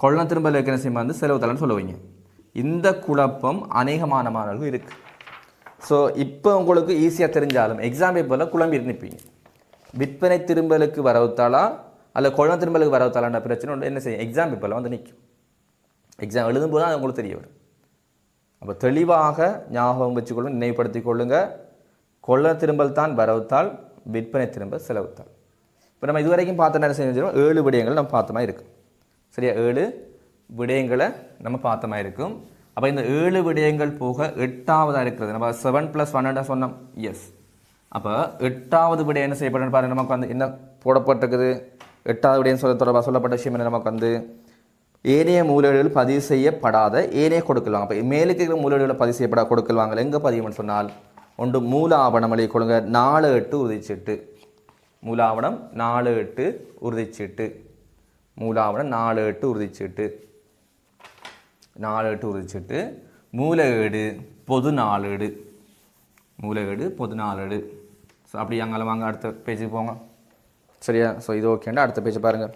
கொள்வனவு திரும்பலுக்கு என்ன செய்யும் செலவுத்தாள்னு சொல்லுவீங்க. இந்த குழப்பம் அநேகமான மாணவர்கள் இருக்குது. ஸோ இப்போ உங்களுக்கு ஈஸியாக தெரிஞ்சாலும் எக்ஸாம் பேப்பரில் குழம்பி நிற்பீங்க. விற்பனை திரும்பலுக்கு வரவுத்தாளா அல்ல கொள்வனவு திரும்பலுக்கு வரவுத்தாளான்ற பிரச்சனை ஒன்று என்ன செய்யும், எக்ஸாம் பேப்பரில் நிற்கும். எக்ஸாம் எழுதும்போது தான் அது உங்களுக்கு தெரிய வரும். அப்போ தெளிவாக ஞாபகம் வச்சுக்கொள்ளுங்க, நினைவுபடுத்தி கொள்ளுங்க. கொள்வனவு திரும்பல் தான் வரவுத்தாள், விற்பனை திரும்பல் செலவுத்தாள். இப்போ நம்ம இதுவரைக்கும் பார்த்த என்ன செஞ்சிடும், 7 விடயங்கள் நம்ம பார்த்தமா இருக்கும். சரியா? 7 விடயங்களை நம்ம பார்த்தமா இருக்கும். அப்போ இந்த 7 விடயங்கள் போக 8ஆவதாக இருக்கிறது. நம்ம 7 + 1 சொன்னோம். எஸ். அப்போ 8ஆவது விடயம் என்ன செய்யப்படும் பாருங்கள். நமக்கு என்ன போடப்பட்டிருக்குது, 8ஆவது விடயம் தொடர்பாக சொல்லப்பட்ட விஷயம் என்ன, நமக்கு ஏனைய மூலவர்கள் பதிவு செய்யப்படாத ஏனைய கொடுக்கல் வாங்க. அப்போ மேலுக்கு இருக்கிற மூலவர்களை பதிவு செய்யப்படாத கொடுக்கல் வாங்கல் எங்கே பதிவுன்னு சொன்னால் ஒன்று மூல ஆவணம் எழுதி கொடுங்க 4-8 உறுதிச்சீட்டு. மூல ஆவணம் 4-8 உறுதிச்சீட்டு. மூலாவண 4 8 உறுதிச்சீட்டு 4 8 உறுதிச்சீட்டு மூலகேடு பொது நாளேடு மூலகேடு பொது நாளேடு. ஸோ அப்படி அங்கே வாங்க அடுத்த பேஜுக்கு போங்க. சரியா? ஸோ இது ஓகேண்டா அடுத்த பேஜ் பாருங்கள்.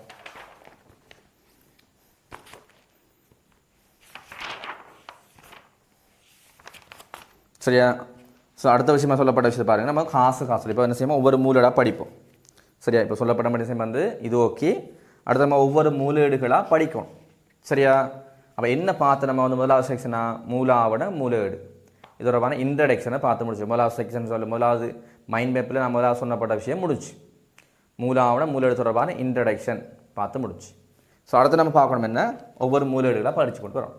சரியா? ஸோ அடுத்த விஷயமா சொல்லப்பட்ட விஷயத்தை பாருங்கள். நம்ம காசு இப்போ என்ன செய்யணும், ஒவ்வொரு மூலேடாக படிப்போம். சரியா? இப்போ சொல்லப்பட்ட விஷயம் வந்து இது ஓகே. அடுத்து நம்ம ஒவ்வொரு மூலேடுகளாக படிக்கணும். சரியா? அப்போ என்ன பார்த்து நம்ம வந்து முதலாவது செக்ஷனா மூலாவண மூலேடு இது தொடர்பான இன்ட்ரடக்ஷனை பார்த்து முடிச்சு. முதலாவது செக்ஷன் முதலாவது மைண்ட் மேப்பில் நம்ம முதலாவது சொன்னப்பட்ட விஷயம் முடிச்சு. மூலாவண மூலேடு தொடர்பான இன்ட்ரடக்ஷன் பார்த்து முடிச்சு. ஸோ அடுத்து நம்ம பார்க்கணும் என்ன, ஒவ்வொரு மூலேடுகளாக படித்து கொண்டு வரோம்.